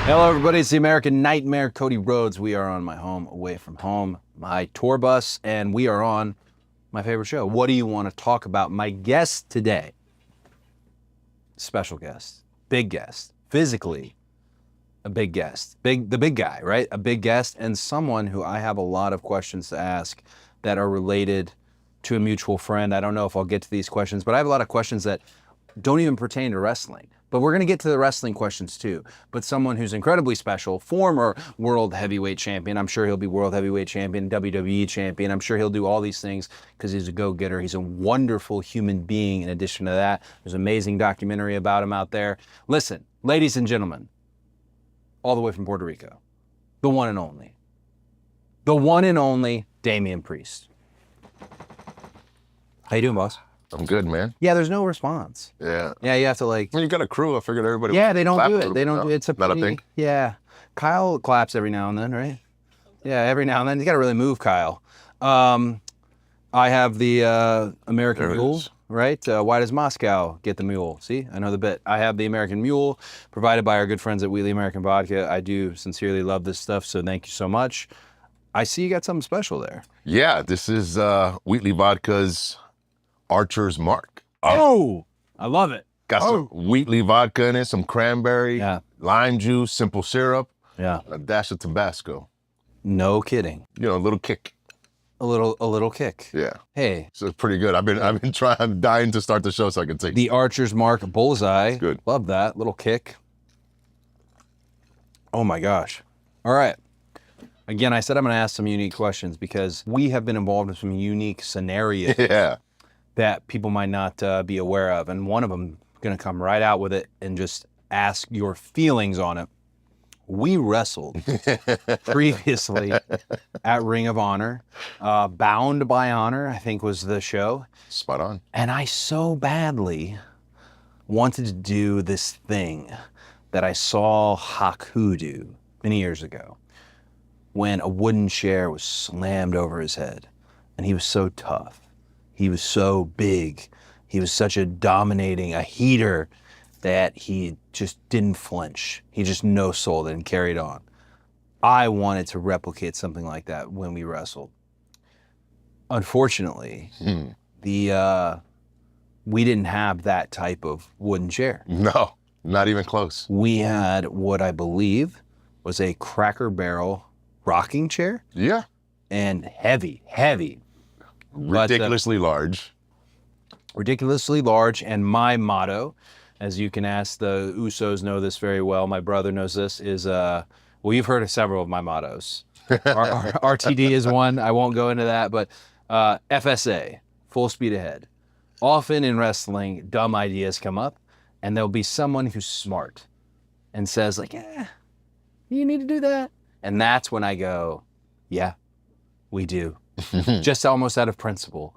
Hello, everybody. It's the American Nightmare, Cody Rhodes. We are on my home away from home, my tour bus, and we are on my favorite show. What do you want to talk about? My guest today, special guest, big guest, physically a big guest, the big guy, right? A big guest and someone who I have a lot of questions to ask that are related to a mutual friend. I don't know if I'll get to these questions, but I have a lot of questions that don't even pertain to wrestling. But we're going to get to the wrestling questions too. But someone who's incredibly special, former world heavyweight champion. I'm sure he'll be world heavyweight champion, WWE champion. I'm sure he'll do all these things because he's a go-getter. He's a wonderful human being. In addition to that, there's an amazing documentary about him out there. Listen, ladies and gentlemen, all the way from Puerto Rico, the one and only Damian Priest. How you doing, boss? I'm good, man. Yeah, there's no response. Yeah. Yeah, you have to like... When you got a crew, I figured everybody Yeah, they don't clap do a it. little They bit. don't do No, it's a not pretty, a thing. Yeah. Kyle claps every now and then, right? Yeah, every now and then. You got to really move Kyle. I have the American There it Mule, is. right? Why does Moscow get the mule? See, I know the bit. I have the American Mule provided by our good friends at Wheatley Vodka. I do sincerely love this stuff, so thank you so much. I see you got something special there. Yeah, this is Wheatley Vodka's Archer's Mark. Oh, I love it. Got some Wheatley vodka in it, some cranberry, Yeah. lime juice, simple syrup, Yeah, a dash of Tabasco. no kidding. You know, a little kick. A little kick. Yeah. Hey, So it's pretty good. I've been trying, I'm dying to start the show so I can take the Archer's Mark Bullseye. good. Love that. Little kick. Oh my gosh. All right. Again, I said I'm going to ask some unique questions because we have been involved in some unique scenarios Yeah. that people might not be aware of. And one of them, going to come right out with it and just ask your feelings on it. We wrestled previously at Ring of Honor. Bound by Honor, I think was the show. Spot on. And I so badly wanted to do this thing that I saw Haku do many years ago when a wooden chair was slammed over his head. And he was so tough. He was so big. He was such a dominating, a heater that he just didn't flinch. He just no sold it and carried on. I wanted to replicate something like that when we wrestled. Unfortunately, we didn't have that type of wooden chair. No, not even close. We had what I believe was a Cracker Barrel rocking chair Yeah. and heavy. Ridiculously large. Ridiculously large. And my motto, as you can ask, the Usos know this very well, my brother knows this, is, well, you've heard of several of my mottos. RTD is one, I won't go into that, but FSA, full speed ahead. Often in wrestling, dumb ideas come up, and there'll be someone who's smart and says like, yeah, you need to do that. And that's when I go, yeah, we do. Just almost out of principle,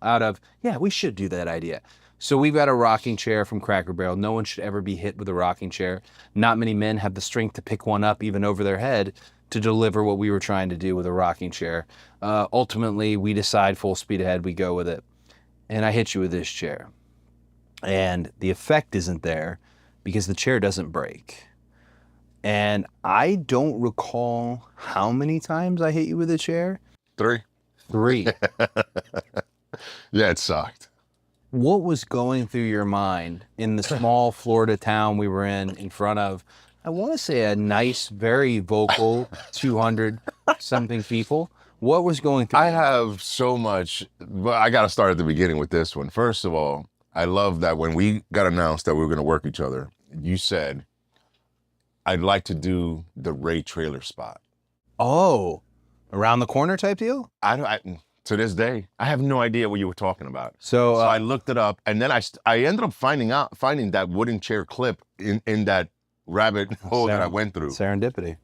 yeah, we should do that idea. So we've got a rocking chair from Cracker Barrel. No one should ever be hit with a rocking chair. Not many men have the strength to pick one up even over their head to deliver what we were trying to do with a rocking chair. Ultimately, we decide full speed ahead, we go with it. And I hit you with this chair. And the effect isn't there because the chair doesn't break. And I don't recall how many times I hit you with a chair. 3. 3. Yeah, it sucked. What was going through your mind in the small Florida town we were in front of, I want to say a nice, very vocal 200 something people? What was going through? I have so much, but I got to start at the beginning with this one. First of all, I love that when we got announced that we were going to work each other, you said, I'd like to do the Ray trailer spot. Oh, around the corner type deal? To this day, I have no idea what you were talking about. So I looked it up, and then I ended up finding that wooden chair clip in that rabbit hole that I went through. Serendipity.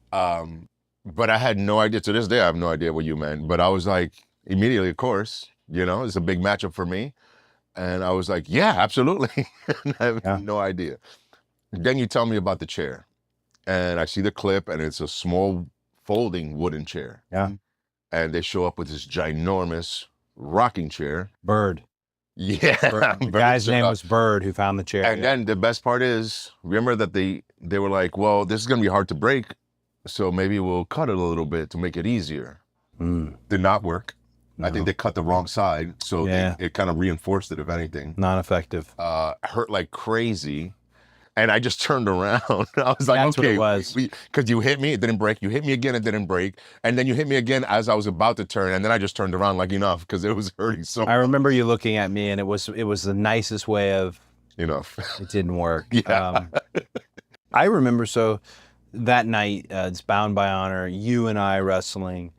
But I had no idea. To this day, I have no idea what you meant. But I was like, immediately, of course, you know, it's a big matchup for me. And I was like, yeah, absolutely. I have no idea. Then you tell me about the chair. And I see the clip, and it's a small folding wooden chair. Yeah. And they show up with this ginormous rocking chair. Bird. Yeah. The guy's name was Bird who found the chair. And then the best part is, remember that they were like, well, this is going to be hard to break. so maybe we'll cut it a little bit to make it easier. Did not work. I think they cut the wrong side, so it kind of reinforced it, if anything. Non-effective. Hurt like crazy. And I just turned around. I was like, That's okay, what it was. Because you hit me, it didn't break. You hit me again, it didn't break. And then you hit me again as I was about to turn. And then I just turned around like enough because it was hurting so much. I remember you looking at me, and it was the nicest way of Enough. it didn't work. Yeah. I remember, so that night, it's Bound by Honor, you and I wrestling,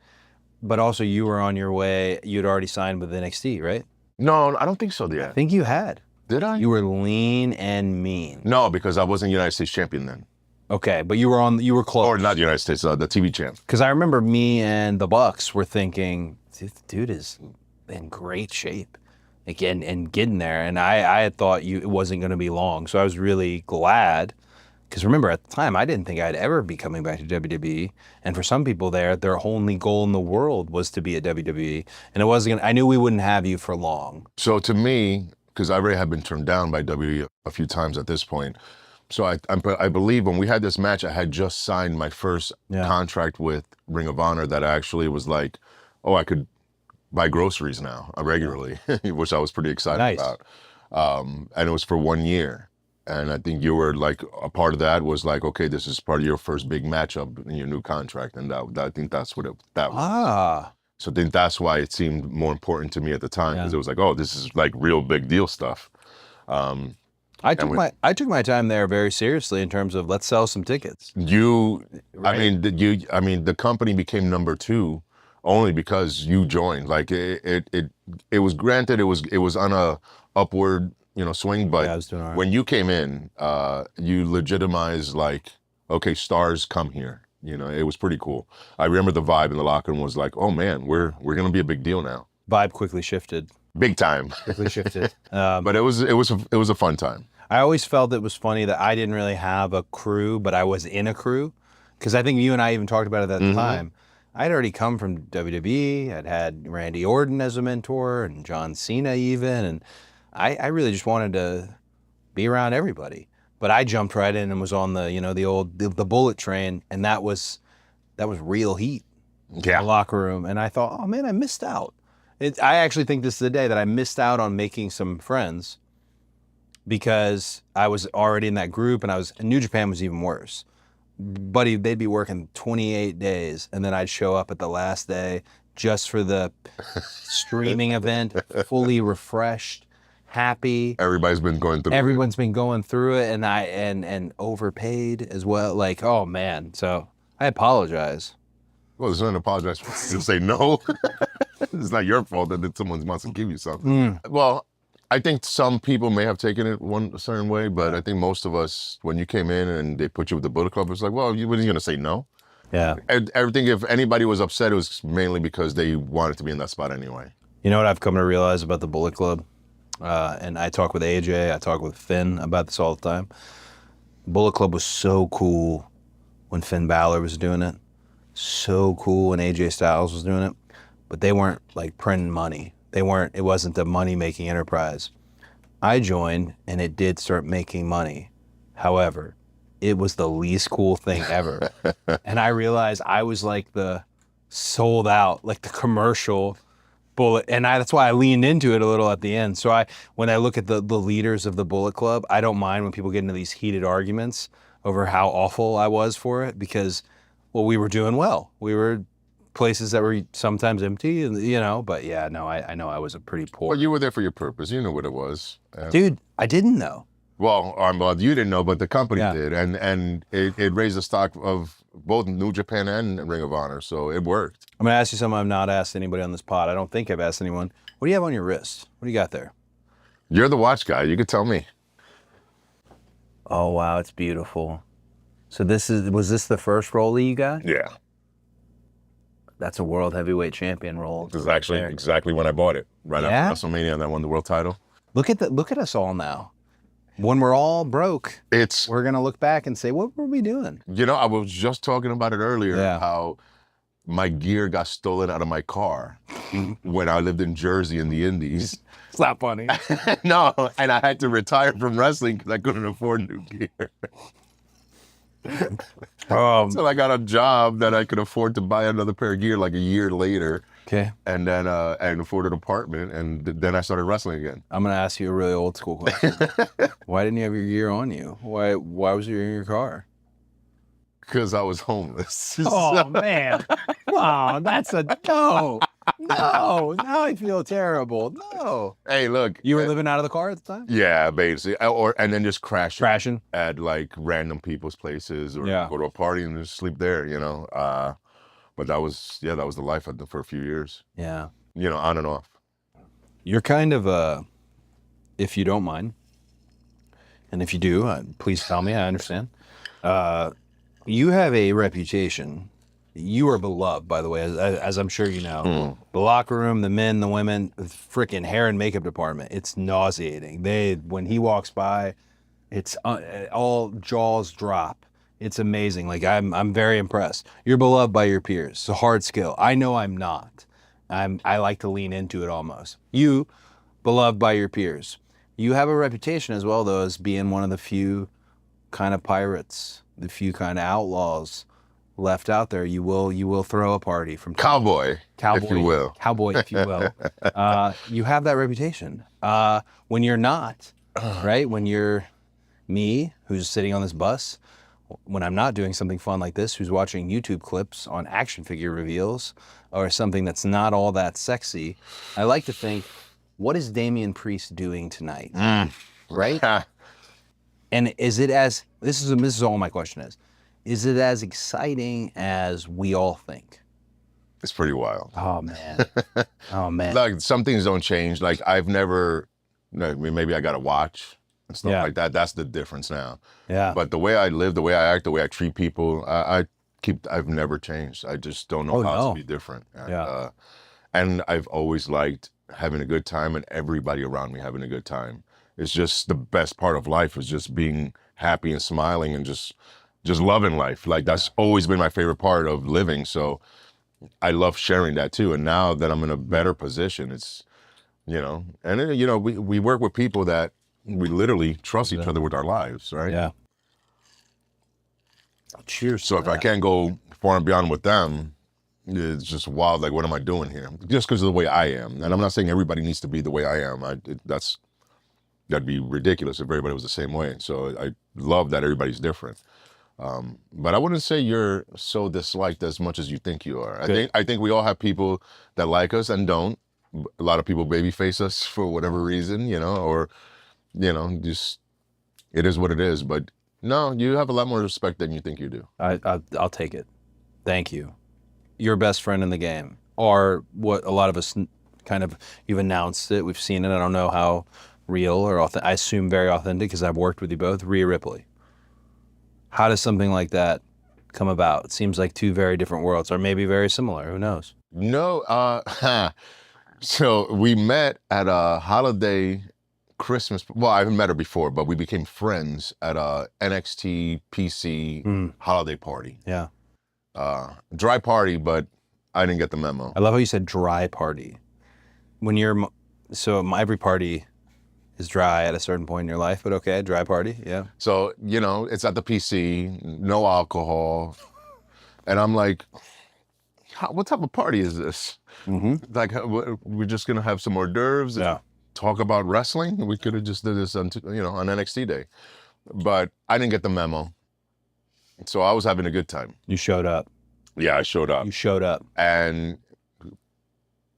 but also you were on your way. You'd already signed with NXT, right? No, I don't think so yet. I think you had. Did I? You were lean and mean. No, because I wasn't United States champion then. Okay, but you were close. Or not United States, the TV champ. Because I remember me and the Bucks were thinking, this dude is in great shape. Again, and getting there. And I had thought it wasn't going to be long. So I was really glad. Because remember, at the time, I didn't think I'd ever be coming back to WWE. And for some people there, their only goal in the world was to be at WWE. And it wasn't. I knew we wouldn't have you for long. So to me, because I already had been turned down by WWE a few times at this point. So I believe when we had this match, I had just signed my first contract with Ring of Honor that actually was like, oh, I could buy groceries now regularly, which I was pretty excited about. And it was for 1 year. And I think you were like, a part of that was like, okay, this is part of your first big matchup in your new contract. And I think that's what that was. So I think that's why it seemed more important to me at the time, because it was like, oh, this is like real big deal stuff. I took my time there very seriously in terms of let's sell some tickets. I mean, the company became number 2 only because you joined. Like it was granted it was on a upward swing, but I was doing all right. when you came in, you legitimized like, okay, stars come here. It was pretty cool. I remember the vibe in the locker room was like, oh man, we're gonna be a big deal now. Vibe quickly shifted. Big time. Quickly shifted. But it was a fun time. I always felt it was funny that I didn't really have a crew, but I was in a crew. Because I think you and I even talked about it at the time. I'd already come from WWE. I'd had Randy Orton as a mentor and John Cena even. And I really just wanted to be around everybody. But I jumped right in and was on the bullet train. And that was real heat in the locker room. And I thought, oh man, I missed out. I actually think this is the day that I missed out on making some friends, because I was already in that group, and New Japan was even worse. Buddy, they'd be working 28 days, and then I'd show up at the last day just for the streaming event, fully refreshed, happy. Everybody's been going through Everyone's been going through it, and overpaid as well. Like, oh man. So I apologize. Well, there's nothing to apologize for. You say no. It's not your fault that someone wants to give you something. Well, I think some people may have taken it a certain way, but I think most of us, when you came in and they put you with the Bullet Club, it's like, well, you wasn't going to say no. Yeah. Everything, if anybody was upset, it was mainly because they wanted to be in that spot anyway. You know what I've come to realize about the Bullet Club? And I talk with AJ, I talk with Finn about this all the time. Bullet Club was so cool when Finn Balor was doing it. So cool when AJ Styles was doing it. But they weren't like printing money. It wasn't a money-making enterprise. I joined and it did start making money. However, it was the least cool thing ever. And I realized I was like the sold out, like the commercial Bullet. And that's why I leaned into it a little at the end. So when I look at the leaders of the Bullet Club, I don't mind when people get into these heated arguments over how awful I was for it, because, well, we were doing well. We were places that were sometimes empty, but yeah, no, I know I was a pretty poor. Well, you were there for your purpose. You knew what it was. Dude, I didn't know. Well, you didn't know, but the company did. And it raised the stock of both New Japan and Ring of Honor, so it worked. I'm going to ask you something I've not asked anybody on this pod. I don't think I've asked anyone. What do you have on your wrist? What do you got there? You're the watch guy. You could tell me. Oh, wow, it's beautiful. So was this the first roll that you got? Yeah. That's a world heavyweight champion roll. This is actually exactly when I bought it, right after WrestleMania, and I won the world title. Look at us all now. When we're all broke, we're gonna look back and say, what were we doing? I was just talking about it earlier, how my gear got stolen out of my car when I lived in Jersey in the Indies. It's not funny. No, and I had to retire from wrestling because I couldn't afford new gear. Until I got a job that I could afford to buy another pair of gear like a year later. Okay. And then and afford an apartment, and then I started wrestling again. I'm gonna ask you a really old school question. Why didn't you have your gear on you? Why was you in your car? Because I was homeless. Oh man! Oh, that's a no. No, now I feel terrible. No. Hey, look. You were living out of the car at the time? Yeah, basically. And then just crashing at like random people's places, or go to a party and just sleep there, you know. But that was the life for a few years. Yeah. You know, on and off. You're kind of if you don't mind, and if you do, please tell me, I understand. You have a reputation. You are beloved, by the way, as I'm sure you know. The locker room, the men, the women, the freaking hair and makeup department, it's nauseating. When he walks by, it's all jaws drop. It's amazing. Like I'm very impressed. You're beloved by your peers. It's a hard skill. I know I'm not. I like to lean into it almost. You, beloved by your peers. You have a reputation as well, though, as being one of the few kind of pirates, the few kind of outlaws left out there. You will throw a party from cowboy, if you will. Cowboy, if you will. You have that reputation. When you're not, right? When you're me, who's sitting on this bus, when I'm not doing something fun like this, who's watching YouTube clips on action figure reveals or something that's not all that sexy, I like to think, what is Damian Priest doing tonight? Right? And is it as, this is all my question is it as exciting as we all think? It's pretty wild. Oh man. Oh man. Like some things don't change. Like I've never, maybe I got to watch and stuff like that. That's the difference now. Yeah. But the way I live, the way I act, the way I treat people, I've never changed. I just don't know how to be different. And, and I've always liked having a good time and everybody around me having a good time. It's just the best part of life is just being happy and smiling and just loving life. Like that's always been my favorite part of living. So I love sharing that too. And now that I'm in a better position, it's, and we work with people that we literally trust each other with our lives, right? Yeah. Cheers. So if I can't go far and beyond with them, it's just wild. Like, what am I doing here? Just because of the way I am. And I'm not saying everybody needs to be the way I am. That'd be ridiculous if everybody was the same way. So I love that everybody's different. But I wouldn't say you're so disliked as much as you think you are. I think we all have people that like us and don't. A lot of people babyface us for whatever reason, or, just it is what it is. But no, you have a lot more respect than you think you do. I'll take it. Thank you. Your best friend in the game, or what a lot of us kind of, you've announced it, we've seen it. I don't know how real or I assume very authentic because I've worked with you both. Rhea Ripley. How does something like that come about? It seems like two very different worlds, or maybe very similar. Who knows? No. So we met at a holiday Christmas. Well, I haven't met her before, but we became friends at a NXT PC holiday party. Yeah. Dry party, but I didn't get the memo. I love how you said dry party. Every party is dry at a certain point in your life, but okay, dry party, yeah. So, it's at the PC, no alcohol. And I'm like, what type of party is this? Like, we're just going to have some hors d'oeuvres and talk about wrestling? We could have just did this on NXT day. But I didn't get the memo. So I was having a good time. You showed up. Yeah, I showed up. You showed up. And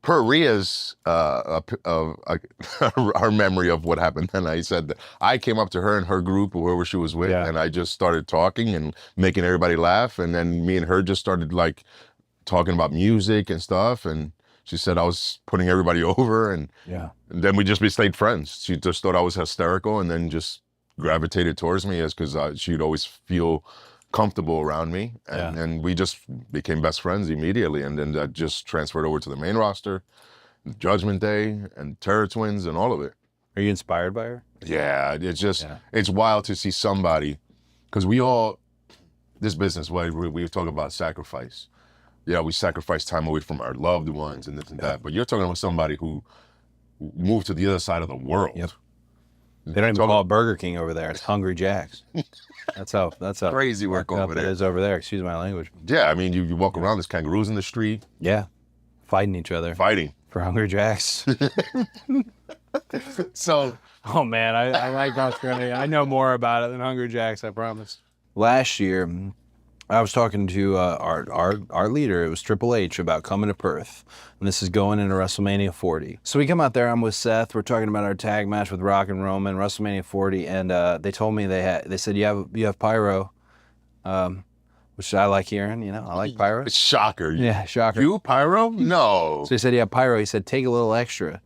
per Rhea's, her memory of what happened, and I said that I came up to her and her group, whoever she was with, and I just started talking and making everybody laugh. And then me and her just started like talking about music and stuff. And she said I was putting everybody over. And then we just stayed friends. She just thought I was hysterical and then just gravitated towards me because she'd always feel comfortable around me, and we just became best friends immediately, and then that just transferred over to the main roster, Judgment Day, and Terror Twins, and all of it. Are you inspired by her? Yeah, it's just it's wild to see somebody, because we all, this business, we talk about sacrifice. Yeah, we sacrifice time away from our loved ones and this and that, but you're talking about somebody who moved to the other side of the world. They don't even call it Burger King over there. It's Hungry Jack's. That's how crazy work over there. It is over there. Excuse my language. Yeah, I mean, you walk around, there's kangaroos in the street. Yeah, fighting each other. Fighting. For Hungry Jack's. So, oh man, I like Australia. I know more about it than Hungry Jack's, I promise. Last year, I was talking to our leader, it was Triple H, about coming to Perth. And this is going into WrestleMania 40. So we come out there, I'm with Seth, we're talking about our tag match with Rock and Roman, WrestleMania 40, and they told me they said you have pyro, which I like hearing, I like pyro. Shocker. Yeah, shocker. You, pyro? No. So he said, yeah, pyro. He said, take a little extra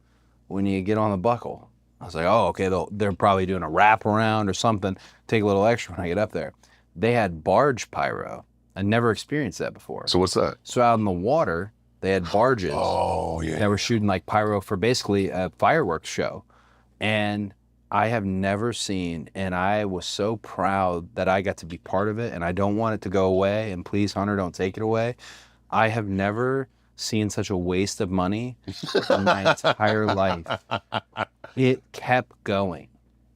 when you get on the buckle. I was like, oh, okay, they're probably doing a wrap around or something. Take a little extra when I get up there. They had barge pyro. I never experienced that before. So what's that? So out in the water, they had barges that were shooting like pyro for basically a fireworks show. And I have never seen, and I was so proud that I got to be part of it, and I don't want it to go away, and please, Hunter, don't take it away. I have never seen such a waste of money in my entire life. It kept going.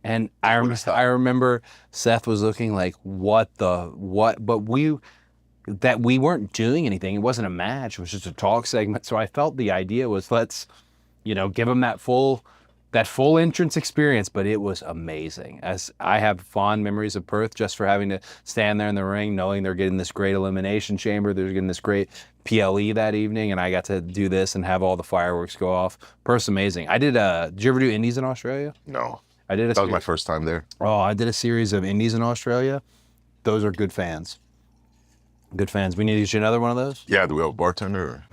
And I remember Seth was looking like, what? But we weren't doing anything. It wasn't a match. It was just a talk segment. So I felt the idea was let's, give them that full entrance experience, but it was amazing. As I have fond memories of Perth just for having to stand there in the ring, knowing they're getting this great elimination chamber, they're getting this great PLE that evening, and I got to do this and have all the fireworks go off. Perth's amazing. Did you ever do indies in Australia? No. That was my first time there. Oh, I did a series of indies in Australia. Those are good fans. Good fans. We need to get you another one of those? Yeah, do we have a bartender?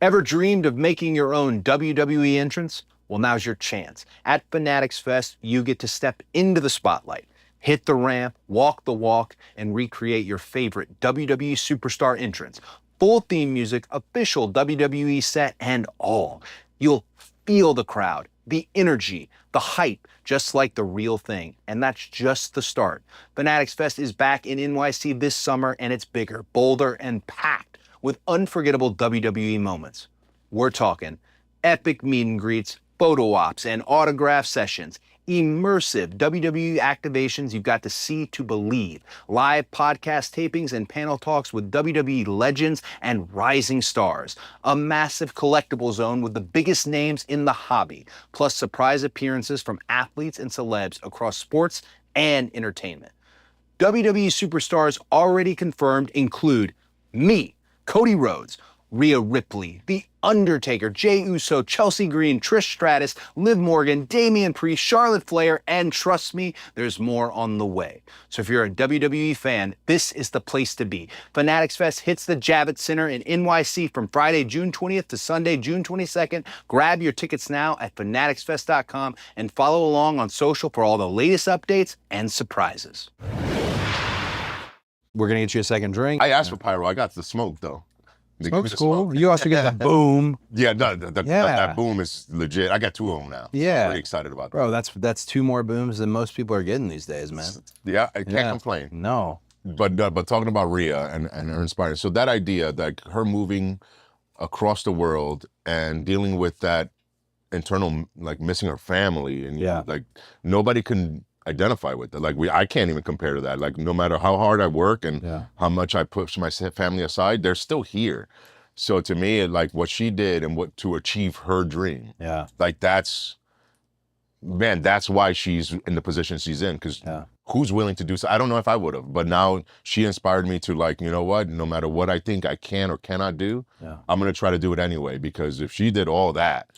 Ever dreamed of making your own WWE entrance? Well, now's your chance. At Fanatics Fest, you get to step into the spotlight, hit the ramp, walk the walk, and recreate your favorite WWE Superstar entrance. Full theme music, official WWE set, and all. You'll feel the crowd, the energy, the hype, just like the real thing. And that's just the start. Fanatics Fest is back in NYC this summer, and it's bigger, bolder, and packed with unforgettable WWE moments. We're talking epic meet and greets, photo ops, and autograph sessions, immersive WWE activations you've got to see to believe, live podcast tapings and panel talks with WWE legends and rising stars, a massive collectible zone with the biggest names in the hobby, plus surprise appearances from athletes and celebs across sports and entertainment. WWE Superstars already confirmed include me, Cody Rhodes, Rhea Ripley, The Undertaker, Jey Uso, Chelsea Green, Trish Stratus, Liv Morgan, Damian Priest, Charlotte Flair, and trust me, there's more on the way. So if you're a WWE fan, this is the place to be. Fanatics Fest hits the Javits Center in NYC from Friday, June 20th to Sunday, June 22nd. Grab your tickets now at fanaticsfest.com and follow along on social for all the latest updates and surprises. We're gonna get you a second drink. I asked for pyro. I got the smoke though. Smoke's cool. You also get the boom. Yeah, no, that boom is legit. I got two of them now. Yeah. I'm pretty excited about that. Bro, that's two more booms than most people are getting these days, man. Yeah, I can't complain. No. But talking about Rhea and her inspiring, so that idea, like her moving across the world and dealing with that internal, like missing her family, and like nobody can identify with it. Like I can't even compare to that. Like no matter how hard I work and how much I push my family aside, they're still here. So to me, like what she did and what to achieve her dream. Yeah. Like that's why she's in the position she's in. Because who's willing to do so? I don't know if I would have, but now she inspired me to like, you know what? No matter what I think I can or cannot do, I'm gonna try to do it anyway. Because if she did all that,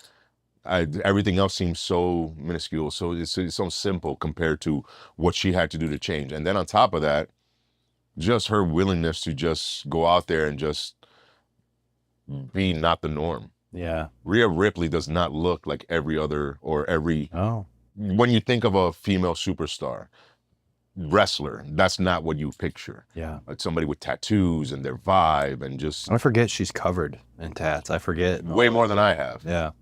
everything else seems so minuscule, so it's so simple compared to what she had to do to change. And then on top of that, just her willingness to just go out there and just be not the norm. Yeah. Rhea Ripley does not look like every other or every... Oh. When you think of a female superstar, wrestler, that's not what you picture. Yeah. Like somebody with tattoos and their vibe and just... I forget she's covered in tats. I forget. Way more than I have. Yeah.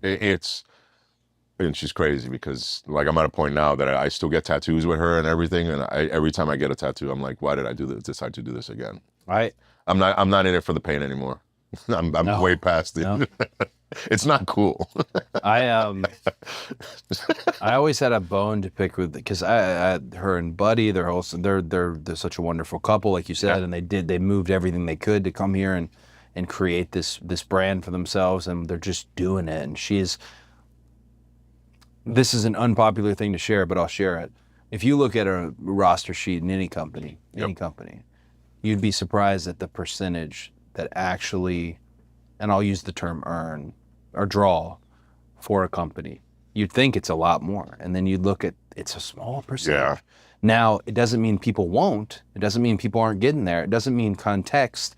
And she's crazy because like I'm at a point now that I still get tattoos with her and everything, and every time I get a tattoo, I'm like, why did I decide to do this again? I'm I'm not in it for the pain anymore. I'm No. way past it. No. It's not cool. I always had a bone to pick with because her and Buddy, they're such a wonderful couple, like you said, Yeah. and they moved everything they could to come here and create this brand for themselves, and they're just doing it. And this is an unpopular thing to share, but I'll share it. If you look at a roster sheet in any company, you'd be surprised at the percentage that actually, and I'll use the term earn or draw for a company. You'd think it's a lot more, and then you'd look at it's a small percentage. Yeah. Now, it doesn't mean people won't. It doesn't mean people aren't getting there. It doesn't mean context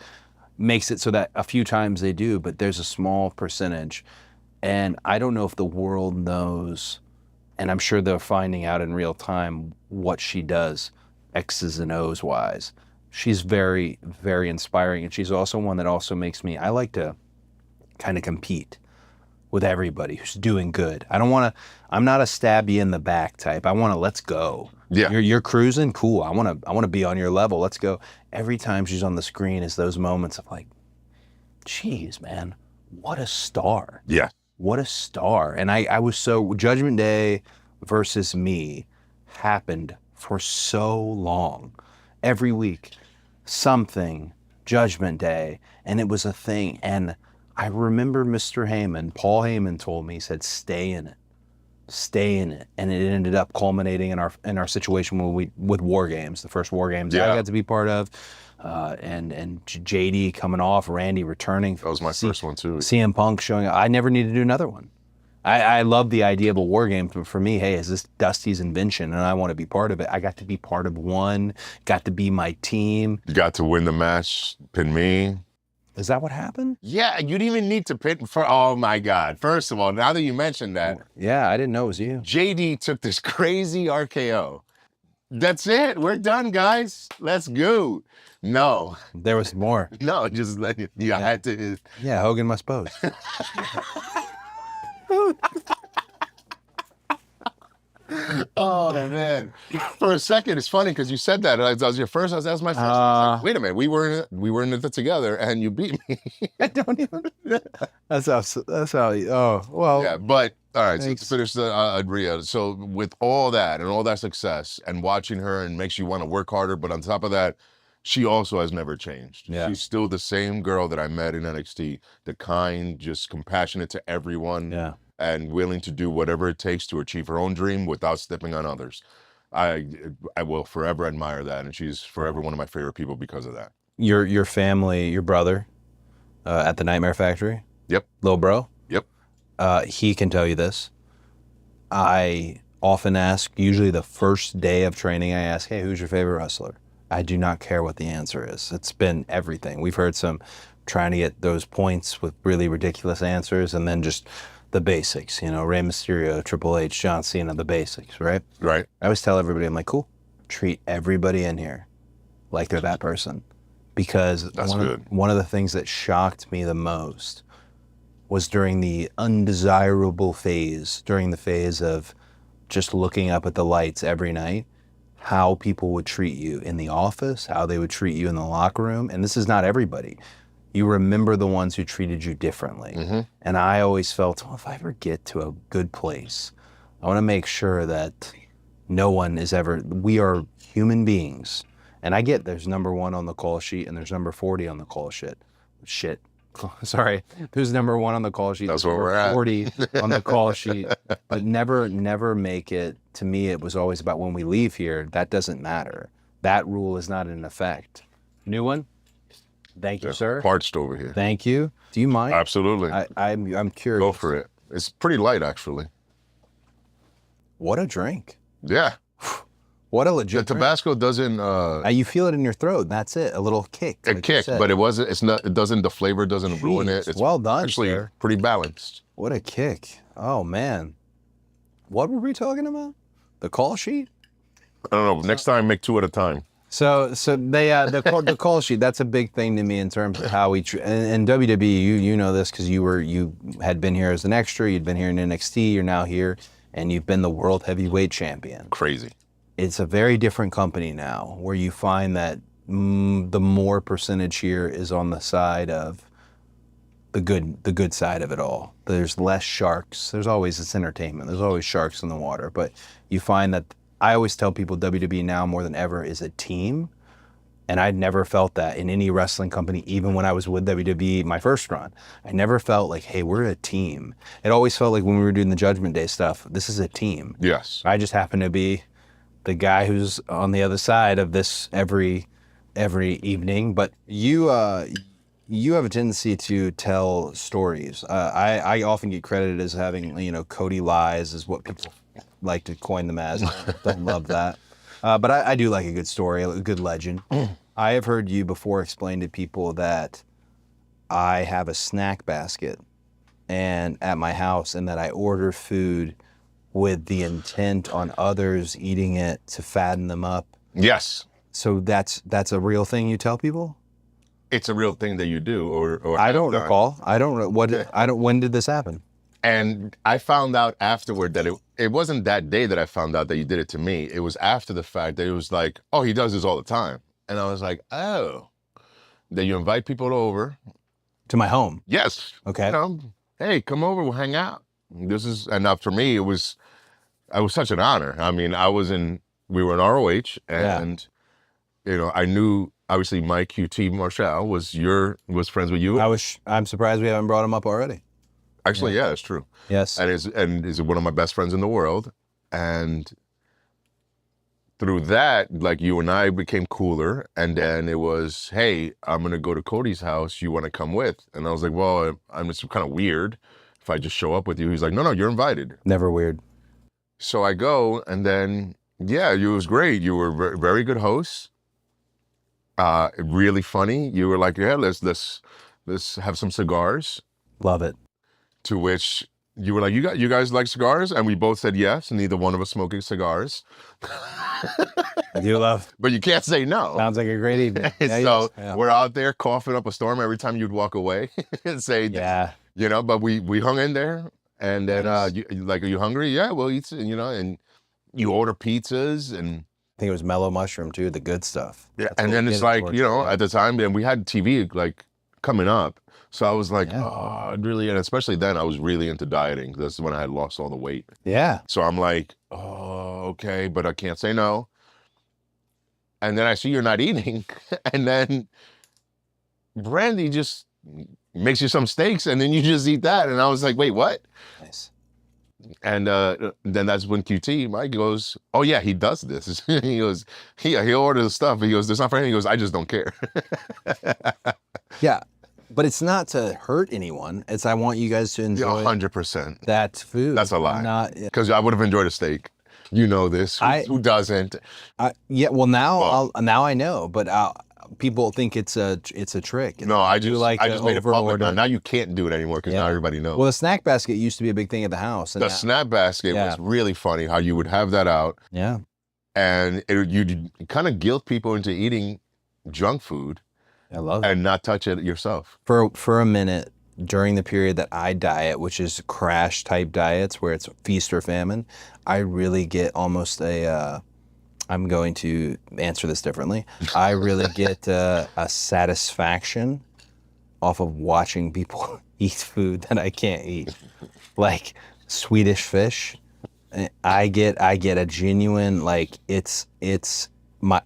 makes it so that a few times they do, but there's a small percentage. And I don't know if the world knows, and I'm sure they're finding out in real time what she does, X's and O's wise. She's very, very inspiring, and she's also one that also makes me, I like to kind of compete with everybody who's doing good. I'm not a stab you in the back type. I want to, let's go. Yeah. You're cruising, cool. I want to be on your level. Let's go. Every time she's on the screen is those moments of like, geez, man, what a star. Yeah. What a star. And I was so, Judgment Day versus me happened for so long. Every week, something, Judgment Day, and it was a thing. And I remember Mr. Heyman, Paul Heyman told me, he said, stay in it. Stay in it. And it ended up culminating in our situation with WarGames, the first WarGames I got to be part of. And JD coming off, Randy returning. That was my first one too. CM Punk showing up. I never needed to do another one. I love the idea of a war game, but for me, hey, is this Dusty's invention and I want to be part of it. I got to be part of one, got to be my team. You got to win the match, pin me. Is that what happened? Yeah, you didn't even need to pin for, oh my God. First of all, now that you mentioned that. Yeah, I didn't know it was you. JD took this crazy RKO. That's it. We're done, guys. Let's go. No. There was more. No, just let you had to. Yeah, Hogan must pose. Oh man! For a second, it's funny because you said that. That was your first. That was my first. I was like, wait a minute, we were in it together, and you beat me. I don't even. That's how. Oh well. Yeah, but all right. So Thanks. let's finish the Rhea. So with all that and all that success, and watching her, and makes you want to work harder. But on top of that, she also has never changed. Yeah. She's still the same girl that I met in NXT. The kind, just compassionate to everyone. Yeah. And willing to do whatever it takes to achieve her own dream without stepping on others. I will forever admire that, and she's forever one of my favorite people because of that. Your family, your brother, at the Nightmare Factory. Yep. Little bro. Yep. He can tell you this. I often ask, usually the first day of training, I ask, hey, who's your favorite wrestler? I do not care what the answer is. It's been everything. We've heard some trying to get those points with really ridiculous answers, and then just the basics, Rey Mysterio, Triple H, John Cena, the basics, right? Right. I always tell everybody, I'm like, cool, treat everybody in here like they're that person. Because one of the things that shocked me the most was during the undesirable phase, during the phase of just looking up at the lights every night, how people would treat you in the office, how they would treat you in the locker room. And this is not everybody. You remember the ones who treated you differently. Mm-hmm. And I always felt, well, if I ever get to a good place, I want to make sure that no one is ever, we are human beings. And I get there's number 1 on the call sheet and there's number 40 on the call sheet. Sorry. There's number 1 on the call sheet. That's where we're at. 40 on the call sheet. But never make it, to me, it was always about when we leave here, that doesn't matter. That rule is not in effect. New one? Thank you, sir. Parched over here. Thank you. Do you mind? Absolutely. I'm curious. Go for it. It's pretty light, actually. What a drink. Yeah. What a The legit drink. Tabasco doesn't. You feel it in your throat. That's it. A little kick. It kicked, but it wasn't. It's not. It doesn't. The flavor doesn't ruin it. It's well done, actually sir. pretty balanced. What a kick. Oh man. What were we talking about? The call sheet? I don't know. Next time, make 2 at a time. So they the call sheet. That's a big thing to me in terms of how we and WWE. You know this because you had been here as an extra. You'd been here in NXT. You're now here, and you've been the world heavyweight champion. Crazy. It's a very different company now, where you find that the more percentage here is on the side of the good side of it all. There's less sharks. There's always, it's entertainment. There's always sharks in the water, but you find that, I always tell people WWE now more than ever is a team. And I'd never felt that in any wrestling company, even when I was with WWE my first run. I never felt like, hey, we're a team. It always felt like when we were doing the Judgment Day stuff, this is a team. Yes. I just happen to be the guy who's on the other side of this every evening. But you have a tendency to tell stories. I often get credited as having, Cody lies is what people like to coin them as. Don't love that. But I do like a good story, a good legend. I have heard you before explain to people that I have a snack basket and at my house, and that I order food with the intent on others eating it to fatten them up. Yes. So that's a real thing you tell people? It's a real thing that you do, or I don't recall. I don't know when did this happen? And I found out afterward that it wasn't that day that I found out that you did it to me. It was after the fact that it was like, oh, he does this all the time. And I was like, oh, that you invite people over. To my home? Yes. Okay. Hey, come over, we'll hang out. And for me, it was such an honor. I mean, we were in ROH, and, I knew, obviously, Mike QT Marshall was friends with you. I'm surprised we haven't brought him up already. Actually, yeah, it's true. Yes. And is one of my best friends in the world. And through that, like, you and I became cooler. And then it was, hey, I'm going to go to Cody's house. You want to come with? And I was like, well, I'm just kind of weird if I just show up with you. He's like, no, you're invited. Never weird. So I go, and then, yeah, it was great. You were very, very good hosts. Really funny. You were like, yeah, let's have some cigars. Love it. To which you were like, you guys like cigars? And we both said yes, neither one of us smoking cigars. I do love. But you can't say no. Sounds like a great evening. So we're out there coughing up a storm every time you'd walk away and say, but we hung in there. And then, are you hungry? Yeah, we'll eat, and you order pizzas. And I think it was mellow mushroom too, the good stuff. Yeah, and then it's like, at the time, and we had TV like coming up. So I was like, and especially then I was really into dieting. That's when I had lost all the weight. Yeah. So I'm like, oh, okay, but I can't say no. And then I see you're not eating. And then Brandy just makes you some steaks and then you just eat that. And I was like, wait, what? Nice. And then that's when Mike goes, oh yeah, he does this. He goes, he'll order the stuff. He goes, it's not for him. He goes, I just don't care. Yeah. But it's not to hurt anyone. It's I want you guys to enjoy 100%. that food. That's a lie. Because I would have enjoyed a steak. You know this. Who doesn't? Well, now I know. But people think it's a trick. No, I just made it public. Now you can't do it anymore because now everybody knows. Well, the snack basket used to be a big thing at the house. The snack basket was really funny. How you would have that out. Yeah. And you'd kind of guilt people into eating junk food. I love it. And not touch it yourself. For a minute, during the period that I diet, which is crash type diets where it's feast or famine, I really get almost I'm going to answer this differently. I really get a satisfaction off of watching people eat food that I can't eat. Like Swedish fish. I get a genuine, like, it's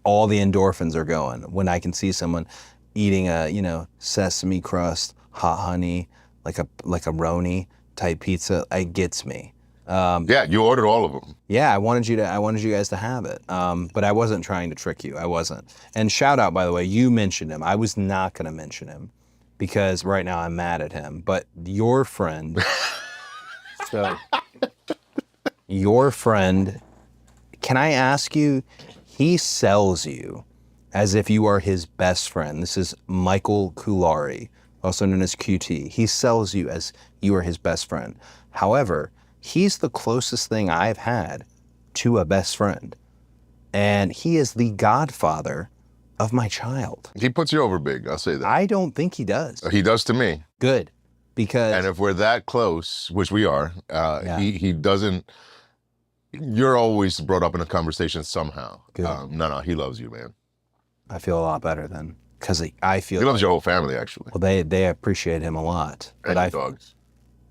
all the endorphins are going when I can see someone eating a, sesame crust, hot honey, like a Roni type pizza. It gets me. Yeah, you ordered all of them. Yeah, I wanted you guys to have it. But I wasn't trying to trick you. I wasn't. And shout out, by the way, you mentioned him. I was not going to mention him because right now I'm mad at him. But your friend, can I ask you, he sells you as if you are his best friend. This is Michael Kulari, also known as QT. He sells you as you are his best friend. However, he's the closest thing I've had to a best friend. And he is the godfather of my child. He puts you over big, I'll say that. I don't think he does. He does to me. Good, because... And if we're that close, which we are, he doesn't... You're always brought up in a conversation somehow. Good. No, he loves you, man. I feel a lot better then. because I feel He loves your whole family, actually. well, they appreciate him a lot. But And your dogs.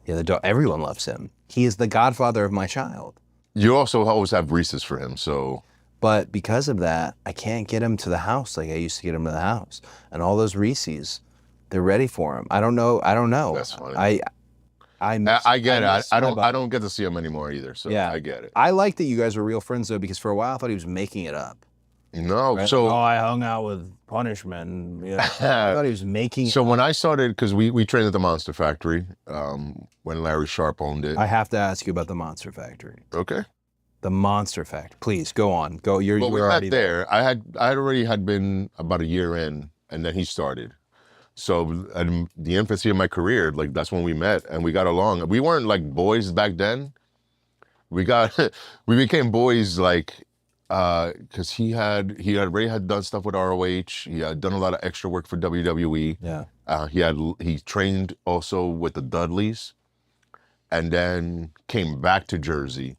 Yeah, the dog. Everyone loves him. He is the godfather of my child. You also always have Reese's for him, so. But because of that, I can't get him to the house like I used to get him to the house. And all those Reese's, they're ready for him. I don't know. That's funny. I get it. I don't get to see him anymore either, so yeah. I get it. I like that you guys were real friends though, because for a while I thought he was making it up. No, right? so I hung out with Punishment. Yeah, I thought he was making. So when I started, because we trained at the Monster Factory, when Larry Sharp owned it. I have to ask you about the Monster Factory. Okay. The Monster Factory. Please go on. Go. You're already there. I already had been about a year in, and then he started. So at the infancy of my career, like that's when we met and we got along. We weren't like boys back then. We became boys like. Because he already had done stuff with ROH. He had done a lot of extra work for WWE. Yeah. He trained also with the Dudleys, and then came back to Jersey,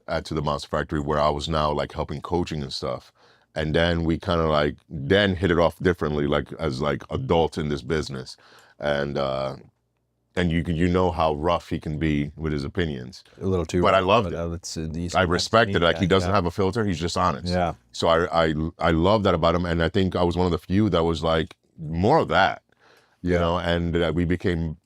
to the Monster Factory, where I was now like helping coaching and stuff. And then we kind of like then hit it off differently, like as like adults in this business, and you know how rough he can be with his opinions. A little too. But I loved it. I respected it. Like he doesn't have a filter. He's just honest. Yeah. So I love that about him, and I think I was one of the few that was like more of that, you know. And we became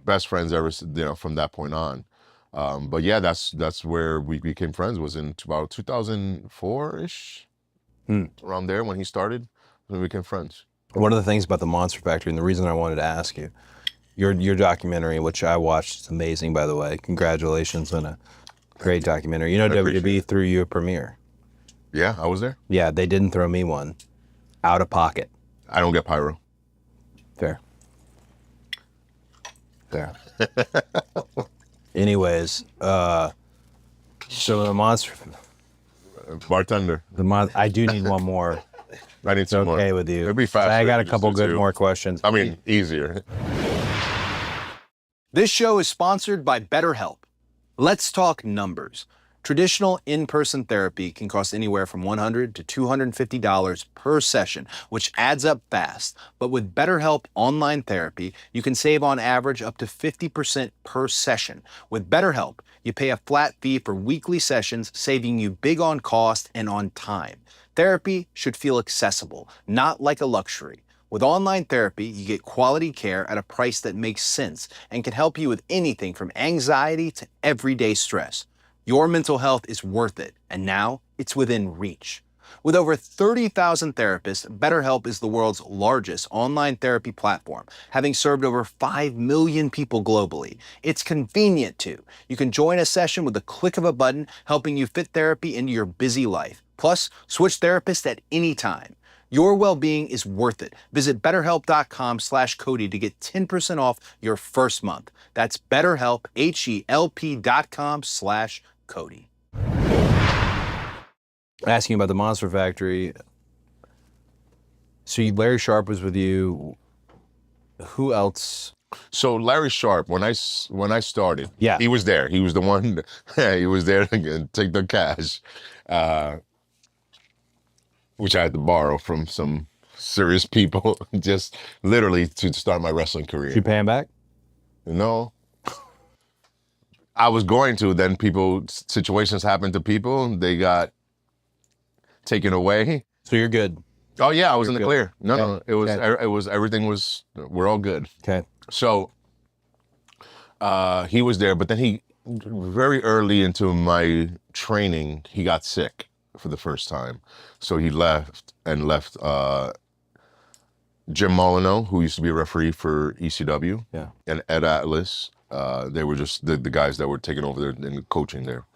best friends ever, from that point on. But yeah, that's where we became friends. Was in about 2004-ish, around there when he started. We became friends. One of the things about the Monster Factory, and the reason I wanted to ask you. Your documentary, which I watched, it's amazing, by the way. Congratulations on a great documentary. You know, WWE threw you a premiere. Yeah, I was there. Yeah, they didn't throw me one. Out of pocket. I don't get pyro. Fair. Anyways, so the Monster... Bartender. I do need one more. I need some more. Okay with you. It'll be faster. I got a couple good more questions. I mean, easier. This show is sponsored by BetterHelp. Let's talk numbers. Traditional in-person therapy can cost anywhere from $100 to $250 per session, which adds up fast. But with BetterHelp Online Therapy, you can save on average up to 50% per session. With BetterHelp, you pay a flat fee for weekly sessions, saving you big on cost and on time. Therapy should feel accessible, not like a luxury. With online therapy, you get quality care at a price that makes sense and can help you with anything from anxiety to everyday stress. Your mental health is worth it, and now it's within reach. With over 30,000 therapists, BetterHelp is the world's largest online therapy platform, having served over 5 million people globally. It's convenient too. You can join a session with the click of a button, helping you fit therapy into your busy life. Plus, switch therapists at any time. Your well-being is worth it. Visit BetterHelp.com/Cody to get 10% off your first month. That's BetterHelp, HELP.com/Cody. Asking about the Monster Factory. So Larry Sharp was with you. Who else? So Larry Sharp, when I started, yeah, he was there. He was the one. He was there to take the cash. Which I had to borrow from some serious people, just literally to start my wrestling career. Did you pay him back? No. I was going to, then situations happened to people, they got taken away. So you're good? Oh yeah, I was in the clear. No, it was, everything was, we're all good. Okay. So he was there, but then he, very early into my training, he got sick for the first time. So he left Jim Molyneux, who used to be a referee for ECW, and Ed Atlas. They were just the guys that were taking over there and coaching there.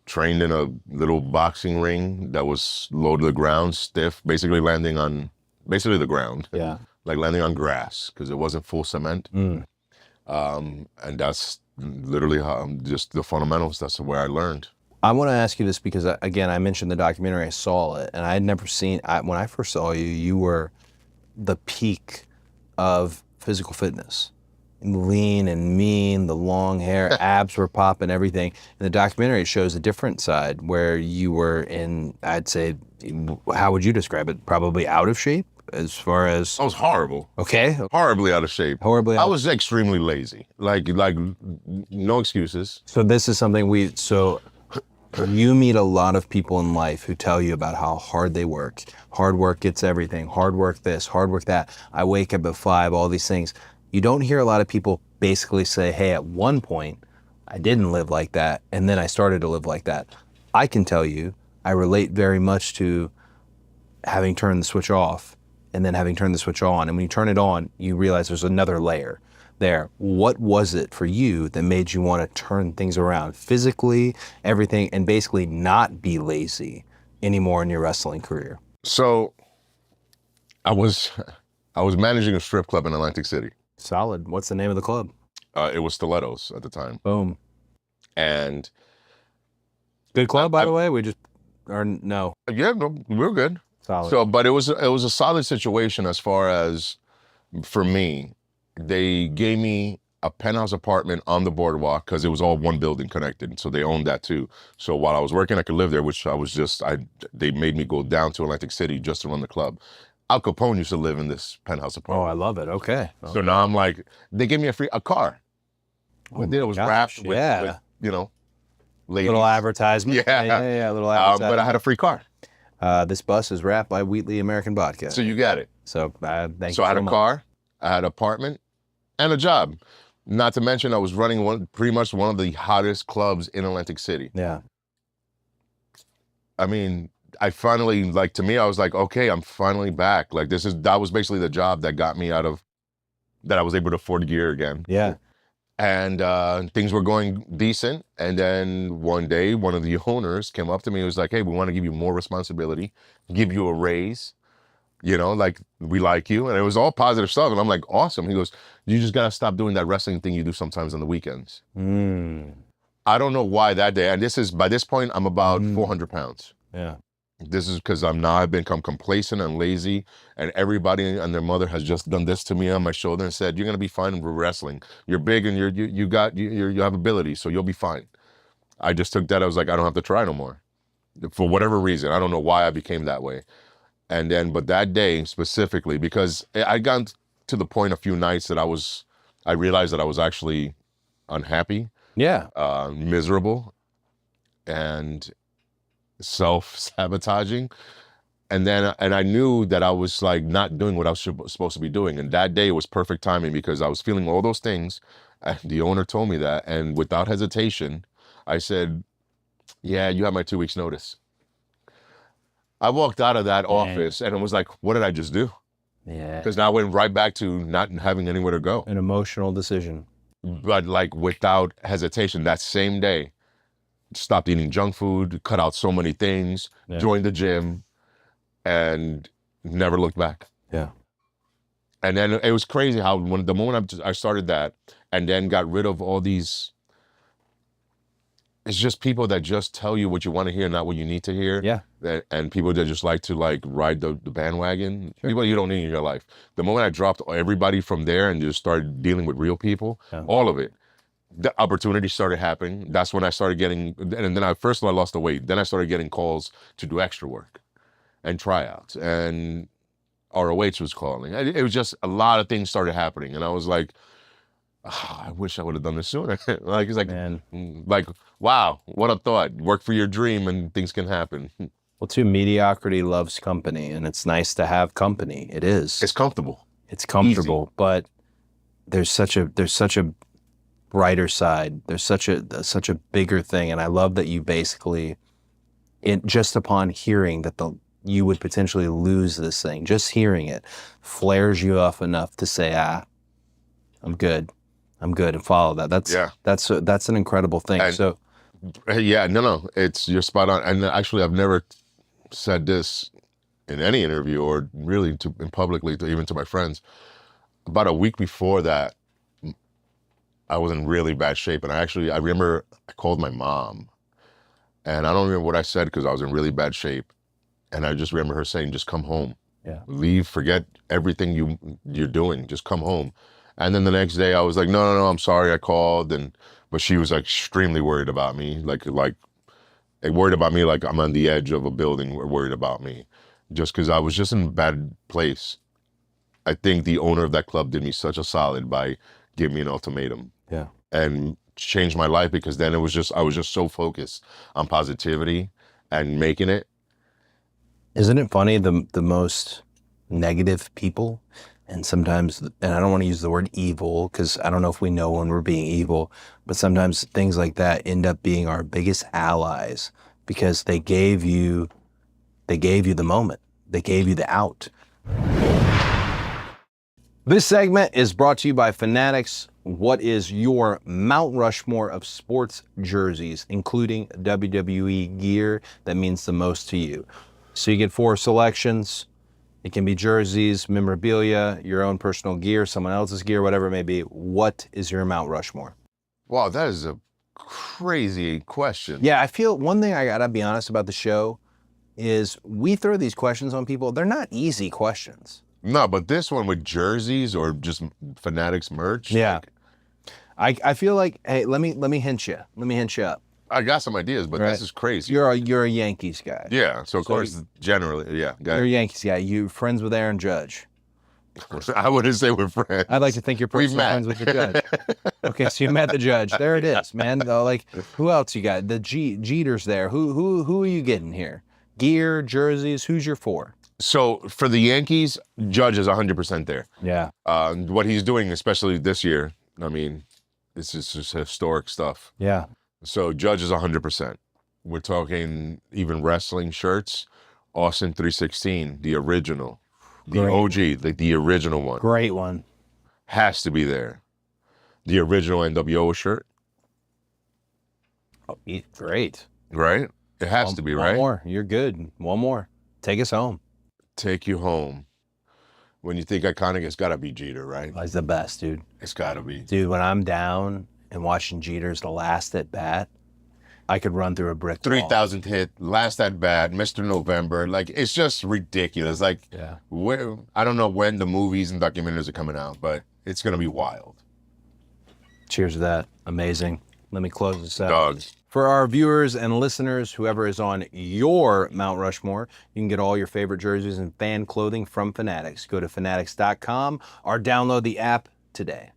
Trained in a little boxing ring that was low to the ground, stiff, basically landing on the ground. Yeah. Like landing on grass, because it wasn't full cement. And that's literally how, just the fundamentals. That's where I learned. I want to ask you this because, again, I mentioned the documentary, I saw it, and I had never seen, when I first saw you, you were the peak of physical fitness. Lean and mean, the long hair, abs were popping, everything. And the documentary shows a different side where you were in, I'd say, how would you describe it? Probably out of shape? as far as I was horrible. okay, Horribly out of shape. horribly. I was extremely lazy. Like no excuses. So this is something so you meet a lot of people in life who tell you about how hard they work. Hard work gets everything. Hard work this, hard work that. I wake up at 5, all these things. You don't hear a lot of people basically say, hey, at one point, I didn't live like that, and then I started to live like that. I can tell you, I relate very much to having turned the switch off and then having turned the switch on. And when you turn it on, you realize there's another layer there. What was it for you that made you want to turn things around physically, everything, and basically not be lazy anymore in your wrestling career? So I was managing a strip club in Atlantic City. Solid. What's the name of the club? It was Stilettos at the time. Boom. And good club, by the way. No. Yeah, no, we were good. Solid. So, but it was a solid situation as far as for me. They gave me a penthouse apartment on the boardwalk because it was all one building connected. So they owned that too. So while I was working, I could live there, which they made me go down to Atlantic City just to run the club. Al Capone used to live in this penthouse apartment. Oh, I love it. Okay. So now I'm like, they gave me a car. What did it was wrapped with, ladies. Little advertisement. Yeah. Little advertisement. But I had a free car. This bus is wrapped by Wheatley American Vodka. So you got it. So thank you. So I had a car, I had an apartment, and a job. Not to mention I was running pretty much one of the hottest clubs in Atlantic City. Yeah. I mean, I finally, to me, I was like, okay, I'm finally back. Like that was basically the job that got me that I was able to afford gear again. Yeah. And things were going decent. And then one day, one of the owners came up to me and was like, hey, we want to give you more responsibility, give you a raise, we like you. And it was all positive stuff. And I'm like, awesome. He goes, you just got to stop doing that wrestling thing you do sometimes on the weekends. I don't know why that day. And by this point, I'm about 400 pounds. Yeah. This is because I've become complacent and lazy, and everybody and their mother has just done this to me on my shoulder and said, you're going to be fine with wrestling. You're big and you have ability, so you'll be fine. I just took that. I was like, I don't have to try no more. For whatever reason, I don't know why I became that way. And then, but that day specifically, because I got to the point a few nights that I realized that I was actually unhappy. Yeah. Miserable. And self-sabotaging, and I knew that I was not doing what I was supposed to be doing. And that day was perfect timing because I was feeling all those things, and the owner told me that, and without hesitation I said, yeah, you have my 2 weeks notice. I walked out of that office and it was like, what did I just do? Yeah. Because now I went right back to not having anywhere to go. An emotional decision. But without hesitation, that same day, stopped eating junk food, cut out so many things, joined the gym, and never looked back. Yeah. And then it was crazy how the moment I started that, and then got rid of all these, it's just people that just tell you what you want to hear, not what you need to hear. Yeah. And people that just like to ride the bandwagon. Sure. People you don't need in your life. The moment I dropped everybody from there and just started dealing with real people, all of it, the opportunity started happening. That's when I started getting, and then first of all, I lost the weight. Then I started getting calls to do extra work and tryouts, and ROH was calling. It was just a lot of things started happening, and I was like, I wish I would have done this sooner. It's like, man, wow, what a thought. Work for your dream and things can happen. Well, too, mediocrity loves company, and it's nice to have company. It is. It's comfortable. It's comfortable, easy. But there's such a brighter side. There's such a bigger thing, and I love that you basically, just upon hearing that you would potentially lose this thing, just hearing it flares you up enough to say, I'm good, and follow that. That's an incredible thing. And, you're spot on. And actually, I've never said this in any interview or really publicly, even to my friends. About a week before that, I was in really bad shape, and I remember I called my mom, and I don't remember what I said because I was in really bad shape, and I just remember her saying, "Just come home, leave, forget everything you're doing, just come home." And then the next day, I was like, "No, I'm sorry, I called," but she was extremely worried about me, worried about me, like I'm on the edge of a building, worried about me, just because I was just in a bad place. I think the owner of that club did me such a solid by giving me an ultimatum. Yeah. And changed my life, because then I was just so focused on positivity and making it. Isn't it funny, the most negative people, and sometimes, and I don't want to use the word evil because I don't know if we know when we're being evil, but sometimes things like that end up being our biggest allies because they gave you the moment. They gave you the out. This segment is brought to you by Fanatics. What is your Mount Rushmore of sports jerseys, including WWE gear, that means the most to you? So you get 4 selections. It can be jerseys, memorabilia, your own personal gear, someone else's gear, whatever it may be. What is your Mount Rushmore? Wow, that is a crazy question. Yeah, I feel one thing I gotta be honest about the show is we throw these questions on people. They're not easy questions. No, but this one with jerseys or just Fanatics merch. Yeah. I feel like, hey, let me hint you. Let me hint you up. I got some ideas, but this is crazy. You're a Yankees guy. Yeah, so of course, generally, yeah. You're a Yankees guy. You friends with Aaron Judge. I wouldn't say we're friends. I'd like to think you're personally friends with the Judge. Okay, so you met the Judge. There it is, man. Like, who else you got? The Jeter's there. Who are you getting here? Gear, jerseys. Who's your 4? So for the Yankees, Judge is 100% there. Yeah. What he's doing, especially this year, I mean, it's just historic stuff. Yeah. So Judge is 100%. We're talking even wrestling shirts. Austin 316, the original. The Great. OG, the original one. Great one. Has to be there. The original NWO shirt. Oh, great. Right? It has to be, right? One more. You're good. One more. Take us home. Take you home. When you think iconic, it's got to be Jeter, right? He's the best, dude. It's got to be. Dude, when I'm down and watching Jeter's the last at bat, I could run through a brick wall. 3,000 hit, last at bat, Mr. November. Like, it's just ridiculous. Like, yeah. I don't know when the movies and documentaries are coming out, but it's going to be wild. Cheers to that. Amazing. Let me close this out. Dog. For our viewers and listeners, whoever is on your Mount Rushmore, you can get all your favorite jerseys and fan clothing from Fanatics. Go to fanatics.com or download the app today.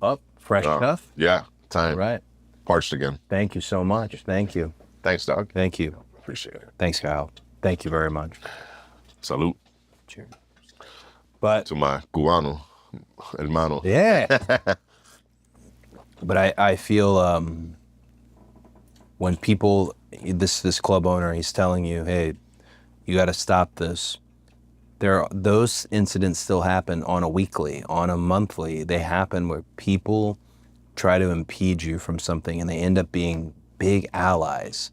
Up, fresh stuff. Yeah, time. All right. Parched again. Thank you so much. Thank you. Thanks, dog. Thank you. Appreciate it. Thanks, Kyle. Thank you very much. Salute. Cheers. But to my cubano hermano. Yeah. But I feel when people, this club owner, he's telling you, hey, you got to stop this. Those incidents still happen on a weekly, on a monthly. They happen where people try to impede you from something, and they end up being big allies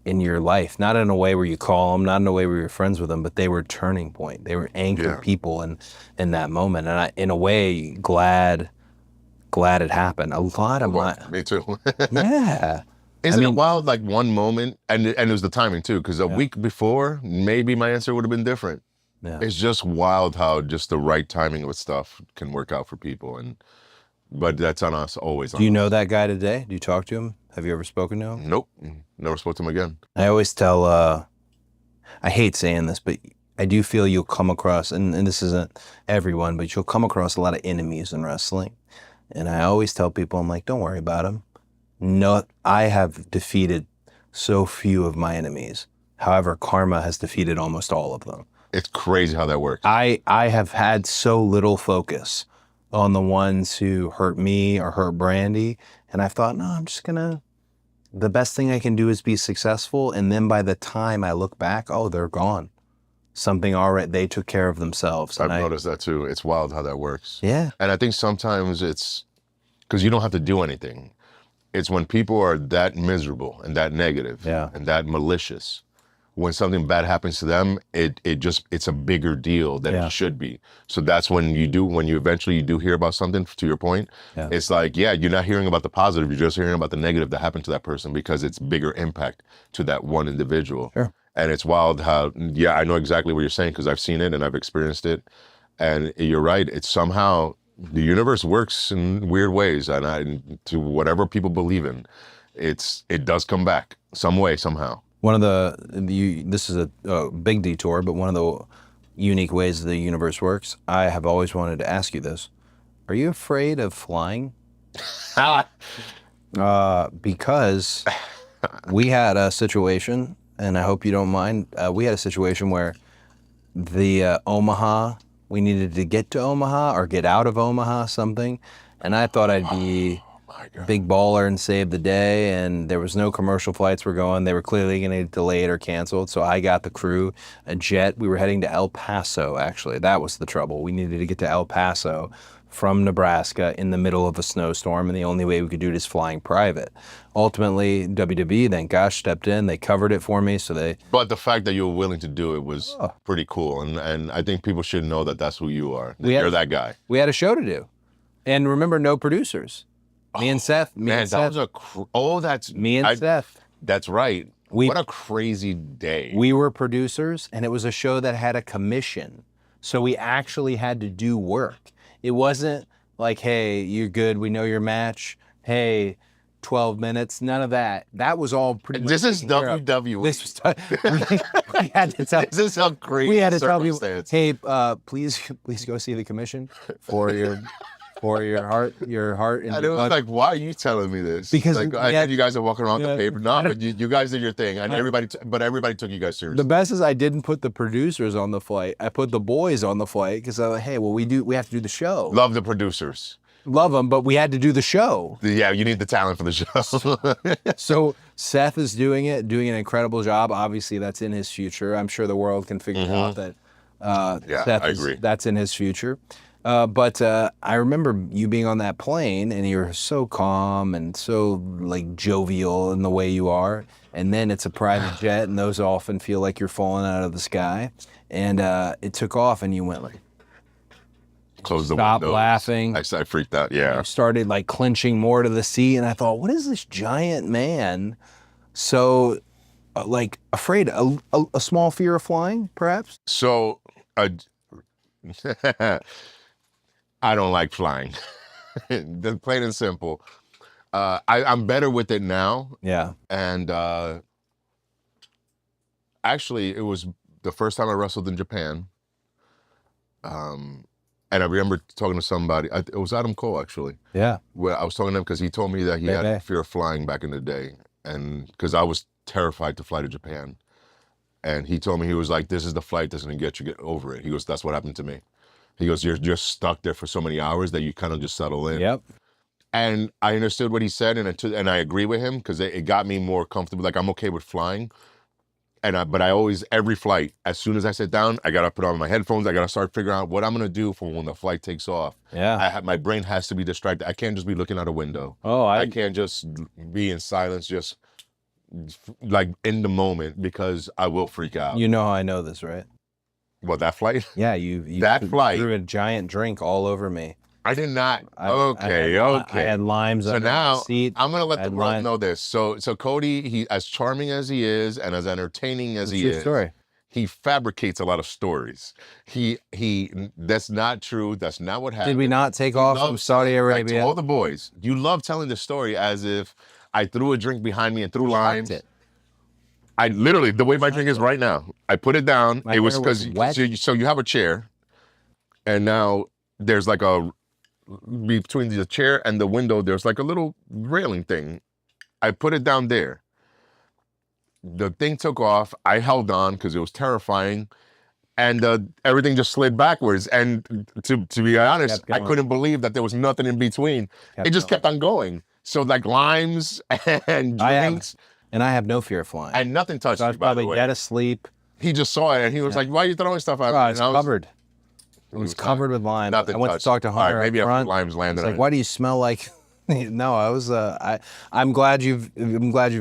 in your life. Not in a way where you call them, not in a way where you're friends with them, but they were a turning point. They were anchor people in that moment. And I, in a way, glad it happened. A lot of Me too. Yeah. Isn't it wild? Like one moment, and it was the timing too, because a week before, maybe my answer would have been different. Yeah. It's just wild how just the right timing with stuff can work out for people, but that's on us always. Do you know that guy today? Do you talk to him? Have you ever spoken to him? Nope, never spoke to him again. I always tell, I hate saying this, but I do feel you'll come across, and this isn't everyone, but you'll come across a lot of enemies in wrestling. And I always tell people, I'm like, don't worry about them. No, I have defeated so few of my enemies. However, karma has defeated almost all of them. It's crazy how that works. I have had so little focus on the ones who hurt me or hurt Brandy. And I've thought, no, I'm just gonna, the best thing I can do is be successful. And then by the time I look back, oh, they're gone. Something already, they took care of themselves. I've noticed that too. It's wild how that works. Yeah. And I think sometimes it's, because you don't have to do anything. It's when people are that miserable and that negative and that malicious. When something bad happens to them, it's a bigger deal than it should be. So that's when you eventually do hear about something, to your point, it's like, yeah, you're not hearing about the positive, you're just hearing about the negative that happened to that person because it's bigger impact to that one individual. Sure. And it's wild how, I know exactly what you're saying because I've seen it and I've experienced it. And you're right, it's somehow, the universe works in weird ways, and to whatever people believe in, it does come back some way, somehow. One of this is a big detour, but one of the unique ways the universe works. I have always wanted to ask you this. Are you afraid of flying? Because we had a situation, and I hope you don't mind, we had a situation where the Omaha, we needed to get to Omaha or get out of Omaha, something, and I thought I'd be big baller and save the day, and there was no commercial flights were going. They were clearly going to delay it or cancel it, so I got the crew a jet. We were heading to El Paso, actually. That was the trouble. We needed to get to El Paso from Nebraska in the middle of a snowstorm, and the only way we could do it is flying private. Ultimately, WWE, thank gosh, stepped in. They covered it for me, so they... But the fact that you were willing to do it was pretty cool, and I think people should know that that's who you are. You're that guy. We had a show to do. And remember, no producers. Me and Seth. That was that's... Me and Seth. That's right. What a crazy day. We were producers, and it was a show that had a commission. So we actually had to do work. It wasn't like, hey, you're good, we know your match. Hey, 12 minutes, none of that. That was all pretty much. This is WWE. This was, we had to tell. This is how crazy. We had to tell people, hey, please go see the commission for your heart. And it was like, why are you telling me this? Because like, I thought you guys are walking around the paper. No, but you guys did your thing, and everybody took you guys seriously. The best is I didn't put the producers on the flight. I put the boys on the flight because I was like, hey, well, we have to do the show. Love the producers. Love them, but we had to do the show. Yeah, you need the talent for the show. So Seth is doing an incredible job. Obviously, that's in his future. I'm sure the world can figure out that Seth I agree. That's in his future. But I remember you being on that plane, and you're so calm and so like jovial in the way you are. And then it's a private jet, and those often feel like you're falling out of the sky. And it took off, and you went like, close the stop windows. Laughing. I freaked out. Yeah. I started like clenching more to the seat, and I thought, what is this giant man so like afraid? A small fear of flying, perhaps? So, I don't like flying. Plain and simple. I'm better with it now. Yeah. And actually, it was the first time I wrestled in Japan. And I remember talking to somebody. It was Adam Cole, actually. Yeah. Where I was talking to him because he told me that he had a fear of flying back in the day, and because I was terrified to fly to Japan. And he told me, he was like, "This is the flight that's gonna get you. Get over it." He goes, "That's what happened to me." He goes, "You're just stuck there for so many hours that you kind of just settle in." Yep. And I understood what he said, and I agree with him because it got me more comfortable. Like, I'm okay with flying. But I always, every flight, as soon as I sit down, I gotta put on my headphones. I gotta start figuring out what I'm gonna do for when the flight takes off. Yeah. My brain has to be distracted. I can't just be looking out a window. Oh, I can't just be in silence, just like in the moment, because I will freak out. You know how I know this, right? What, that flight? Yeah, you flight threw a giant drink all over me. I did not. Okay. I had limes so under now, the seat. I'm going to let the world know this. So Cody, he, as charming as he is and as entertaining as he is, story. He fabricates a lot of stories. That's not true. That's not what happened. Did we not take off from Saudi Arabia? Like, to all the boys, you love telling the story as if I threw a drink behind me and threw limes. I literally, the way my drink is right now, I put it down. It was because, so you have a chair, and now there's like between the chair and the window, there's like a little railing thing. I put it down there. The thing took off. I held on because it was terrifying, and everything just slid backwards. And to be honest, I couldn't believe that there was nothing in between. It just kept on going. So like limes and drinks. And I have no fear of flying. And nothing touched so me, I was probably by the way. dead asleep. He just saw it, and he was like, "Why are you throwing stuff out?" It's covered. It was covered with limes. I went to talk to Hunter. Right, maybe front. Limes landed. It's like, why do you smell like? No, I was. I'm glad you've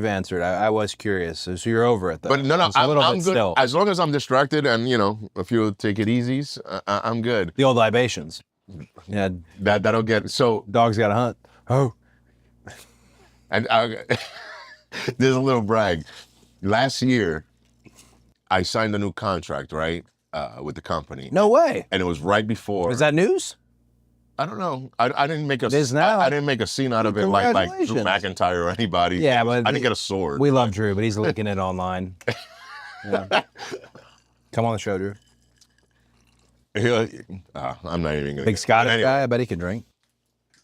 answered. I was curious. So you're over it, though. But no, I'm good. Still. As long as I'm distracted, and a few take it easies, I'm good. The old libations. Yeah, that'll get. So dogs got to hunt. Oh, and there's a little brag. Last year, I signed a new contract, right, with the company. No way. And it was right before. Is that news? I don't know. I didn't make a. It is now. I didn't make a scene out of it like Drew Congratulations. McIntyre or anybody. Yeah, but I didn't get a sword. We love Drew, but he's leaking it online. Yeah. Come on the show, Drew. I'm not even gonna. Big Scottish guy. I bet he can drink.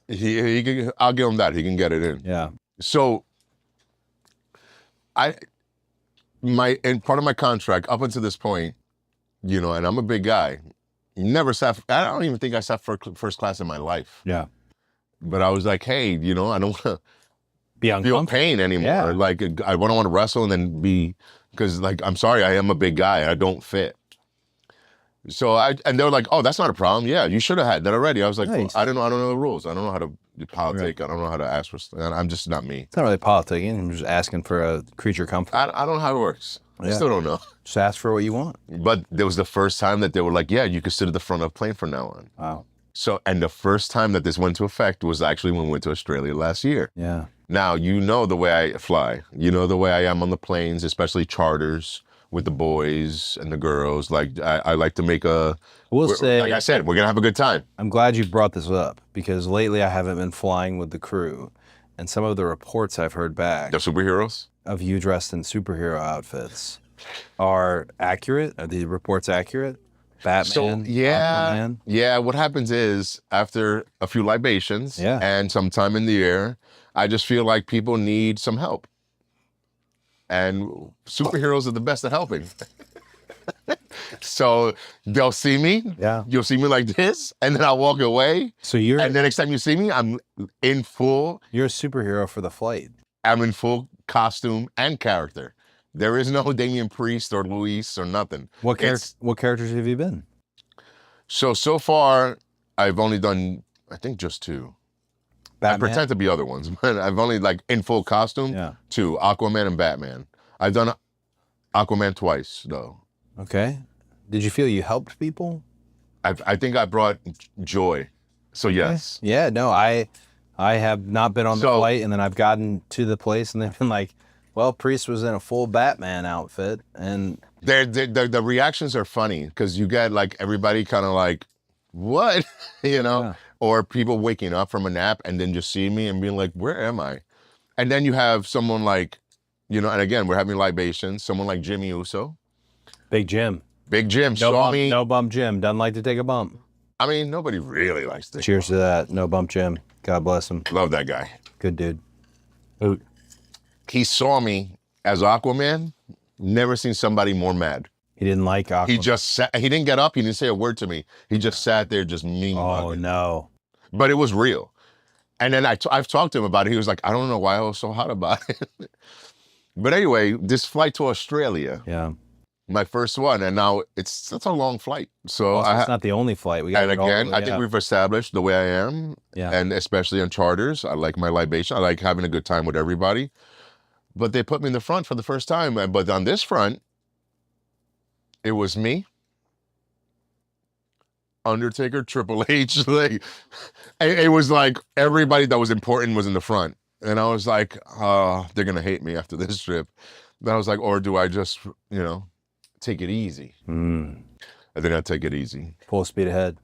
He can, I'll give him that. He can get it in. Yeah. So, and part of my contract up until this point, you know, and I'm a big guy. Never sat. I don't even think I sat first class in my life. Yeah. But I was like, hey, you know, I don't want to feel pain anymore. Yeah. Like I don't want to wrestle and then because like I'm sorry, I am a big guy. I don't fit. So and they were like, oh, that's not a problem. Yeah, you should have had that already. I was like, Nice. well, I don't know the rules. I don't know how to politic. Right. I don't know how to ask for stuff. I'm just not me. It's not really politicking. I'm just asking for a creature comfort. I don't know how it works. I still don't know. Just ask for what you want. But there was the first time that they were like, yeah, you can sit at the front of the plane from now on. Wow. So, and the first time that this went into effect was actually when we went to Australia last year. Yeah. Now, you know the way I fly. You know the way I am on the planes, especially charters with the boys and the girls. Like, I like to make say, like I said, we're going to have a good time. I'm glad you brought this up because lately I haven't been flying with the crew. And some of the reports I've heard back. The superheroes? Of you dressed in superhero outfits are accurate? Are the reports accurate? Batman? So, yeah. Aquaman? Yeah, what happens is after a few libations and some time in the air, I just feel like people need some help. And superheroes are the best at helping. So they'll see me. Yeah. You'll see me like this, and then I'll walk away. So and the next time you see me, I'm in full. You're a superhero for the flight. I'm in full costume and character. There is no Damian Priest or Luis or nothing. What characters have you been? So far, I've only done, I think, just 2. Batman? I pretend to be other ones, but I've only, like, in full costume, 2, Aquaman and Batman. I've done Aquaman twice, though. Okay. Did you feel you helped people? I think I brought joy. So, yes. Okay. Yeah, no, I have not been on the flight, and then I've gotten to the place, and they've been like, well, Priest was in a full Batman outfit, and... The reactions are funny, because you get, like, everybody kind of like, what? You know? Yeah. Or people waking up from a nap and then just seeing me and being like, where am I? And then you have someone like, you know, and again, we're having libations, someone like Jimmy Uso. Big Jim. Big Jim saw me. No bump Jim. Doesn't like to take a bump. I mean, nobody really likes to. Cheers to that. No bump Jim. God bless him. Love that guy. Good dude. He saw me as Aquaman. Never seen somebody more mad. He didn't like Aquaman. He just sat. He didn't get up. He didn't say a word to me. He just sat there, just mean mugging. Oh no! But it was real. And then I've talked to him about it. He was like, I don't know why I was so hot about it. But anyway, this flight to Australia. Yeah. My first one, and now it's a long flight. So it's not the only flight. We got. And again, I think we've established the way I am. Yeah. And especially on charters, I like my libation. I like having a good time with everybody. But they put me in the front for the first time. But on this front, it was me, Undertaker, Triple H. Like, it was like everybody that was important was in the front. And I was like, they're going to hate me after this trip. Then I was like, or do I just, you know, take it easy? I think I'd take it easy. Full speed ahead.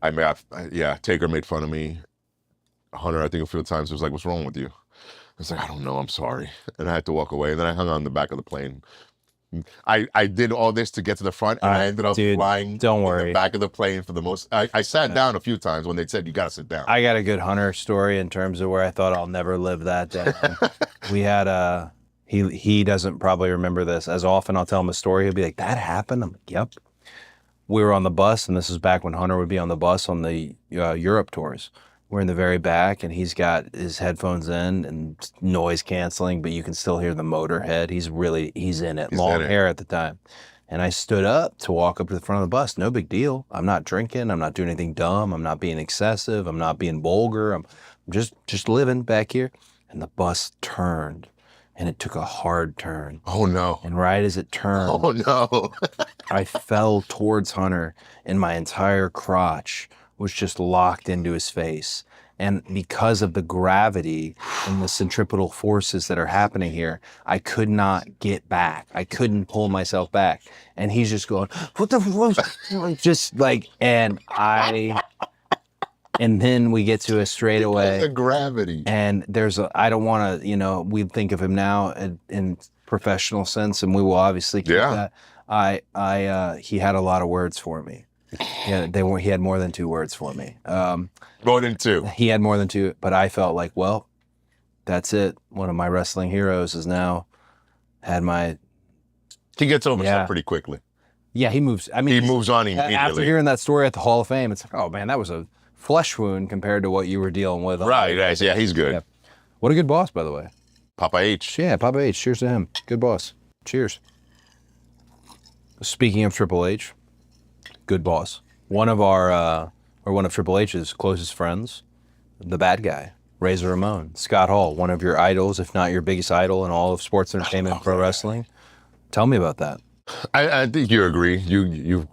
Taker made fun of me. Hunter, I think a few times, was like, what's wrong with you? I was like, I don't know, I'm sorry. And I had to walk away. And then I hung on the back of the plane. I did all this to get to the front, and I ended up flying don't worry. in the back of the plane for the most. I sat down a few times when they said, you got to sit down. I got a good Hunter story in terms of where I thought I'll never live that day. We had he doesn't probably remember this. As often I'll tell him a story, he'll be like, that happened? I'm like, yep. We were on the bus, and this is back when Hunter would be on the bus on the Europe tours. We're in the very back, and he's got his headphones in and noise canceling, but you can still hear the motor head. He's in it. Long hair at the time. And I stood up to walk up to the front of the bus. No big deal. I'm not drinking. I'm not doing anything dumb. I'm not being excessive. I'm not being vulgar. I'm just living back here. And the bus turned, and it took a hard turn. Oh, no. And right as it turned, oh, no. I fell towards Hunter, and my entire crotch was just locked into his face. And because of the gravity and the centripetal forces that are happening here, I could not get back. I couldn't pull myself back. And he's just going, what the fuck? Just like, and And then we get to a straightaway. The gravity. And I don't want to, we think of him now in professional sense, and we will obviously keep that. He had a lot of words for me. Yeah, he had more than 2 words for me. More than 2. He had more than 2, but I felt like, well, that's it. One of my wrestling heroes has now had my. He gets over stuff pretty quickly. Yeah, he moves. I mean, he moves on immediately. After hearing that story at the Hall of Fame, it's like, oh man, that was a flesh wound compared to what you were dealing with. Right. Yeah, he's good. Yeah. What a good boss, by the way. Papa H. Yeah, Papa H. Cheers to him. Good boss. Cheers. Speaking of Triple H, good boss. One of Triple H's closest friends, the bad guy, Razor Ramon, Scott Hall, one of your idols, if not your biggest idol in all of sports entertainment and pro wrestling. Tell me about that. I think you agree. You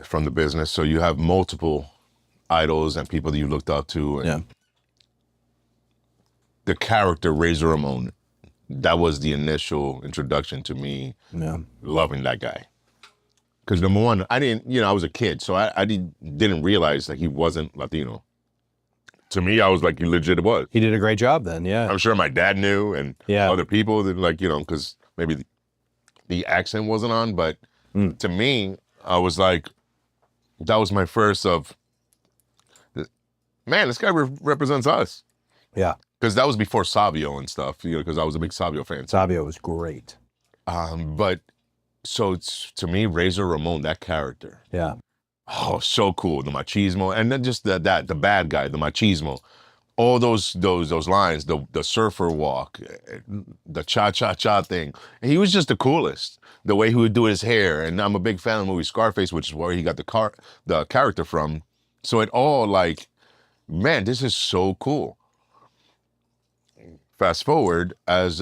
from the business, so you have multiple idols and people that you looked up to. And the character Razor Ramon, that was the initial introduction to me loving that guy. Because number one, I didn't, I was a kid, so I didn't realize that he wasn't Latino. To me, I was like, he legit was. He did a great job then, yeah. I'm sure my dad knew and other people that because maybe the accent wasn't on, but to me, I was like, that was my first of, man, this guy represents us. Yeah. Because that was before Savio and stuff, because I was a big Savio fan. Savio was great. But so to me, Razor Ramon, that character. Yeah. Oh, so cool. The machismo. And then just the bad guy, the machismo. All those lines, the surfer walk, the cha-cha-cha thing. And he was just the coolest. The way he would do his hair. And I'm a big fan of the movie Scarface, which is where he got the character from. So it all like, man, this is so cool. Fast forward, as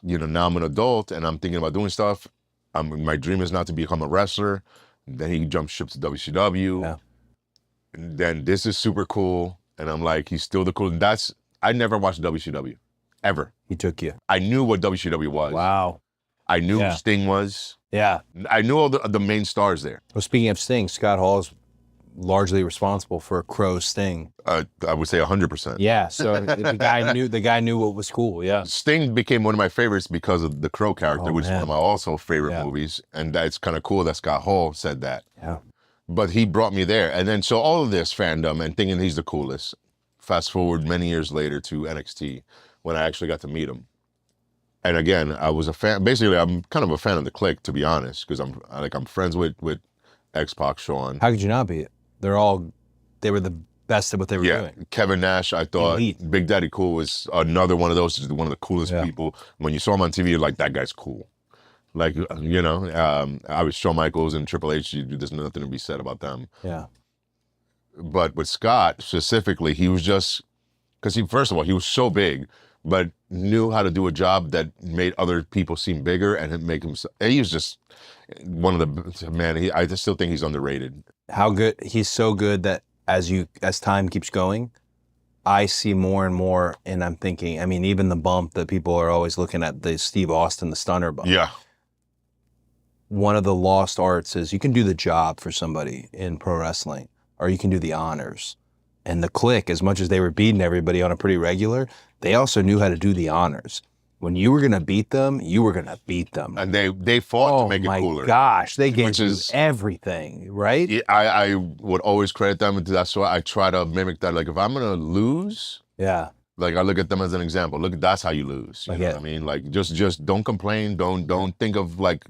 now I'm an adult and I'm thinking about doing stuff. My dream is not to become a wrestler. Then he jumped ship to WCW. Yeah. And then this is super cool. And I'm like, he's still the cool. I never watched WCW, ever. He took you. I knew what WCW was. Wow. I knew who Sting was. Yeah. I knew all the main stars there. Well, speaking of Sting, Scott Hall is largely responsible for Crow's Sting. I would say 100%. Yeah. So the guy knew what was cool. Yeah. Sting became one of my favorites because of the Crow character, which is one of my also favorite movies. And that's kind of cool that Scott Hall said that. Yeah. But he brought me there. And then so all of this fandom and thinking he's the coolest. Fast forward many years later to NXT when I actually got to meet him. And again, I was a fan. Basically, I'm kind of a fan of the Clique, to be honest, because I'm friends with X-Pac, Sean. How could you not be? They were the best at what they were doing. Kevin Nash, I thought. Elite. Big Daddy Cool was another one of those, just one of the coolest people. When you saw him on TV, you're like, that guy's cool. Like, I was Shawn Michaels and Triple H, there's nothing to be said about them. Yeah. But with Scott, specifically, he was just, because first of all, he was so big, but knew how to do a job that made other people seem bigger and make him, he was just one of the, man, I just still think he's underrated. How good, he's so good that as time keeps going, I see more and more, and I'm thinking, I mean, even the bump that people are always looking at, the Steve Austin, the stunner bump. Yeah. One of the lost arts is you can do the job for somebody in pro wrestling, or you can do the honors. And the Clique, as much as they were beating everybody on a pretty regular, they also knew how to do the honors. When you were going to beat them, you were going to beat them. And they fought to make it cooler. Oh my gosh, they gave you everything, right? Yeah, I would always credit them. That's why I try to mimic that. Like, if I'm going to lose, like I look at them as an example. Look, that's how you lose. You know what I mean? Like, just don't complain. Don't think of like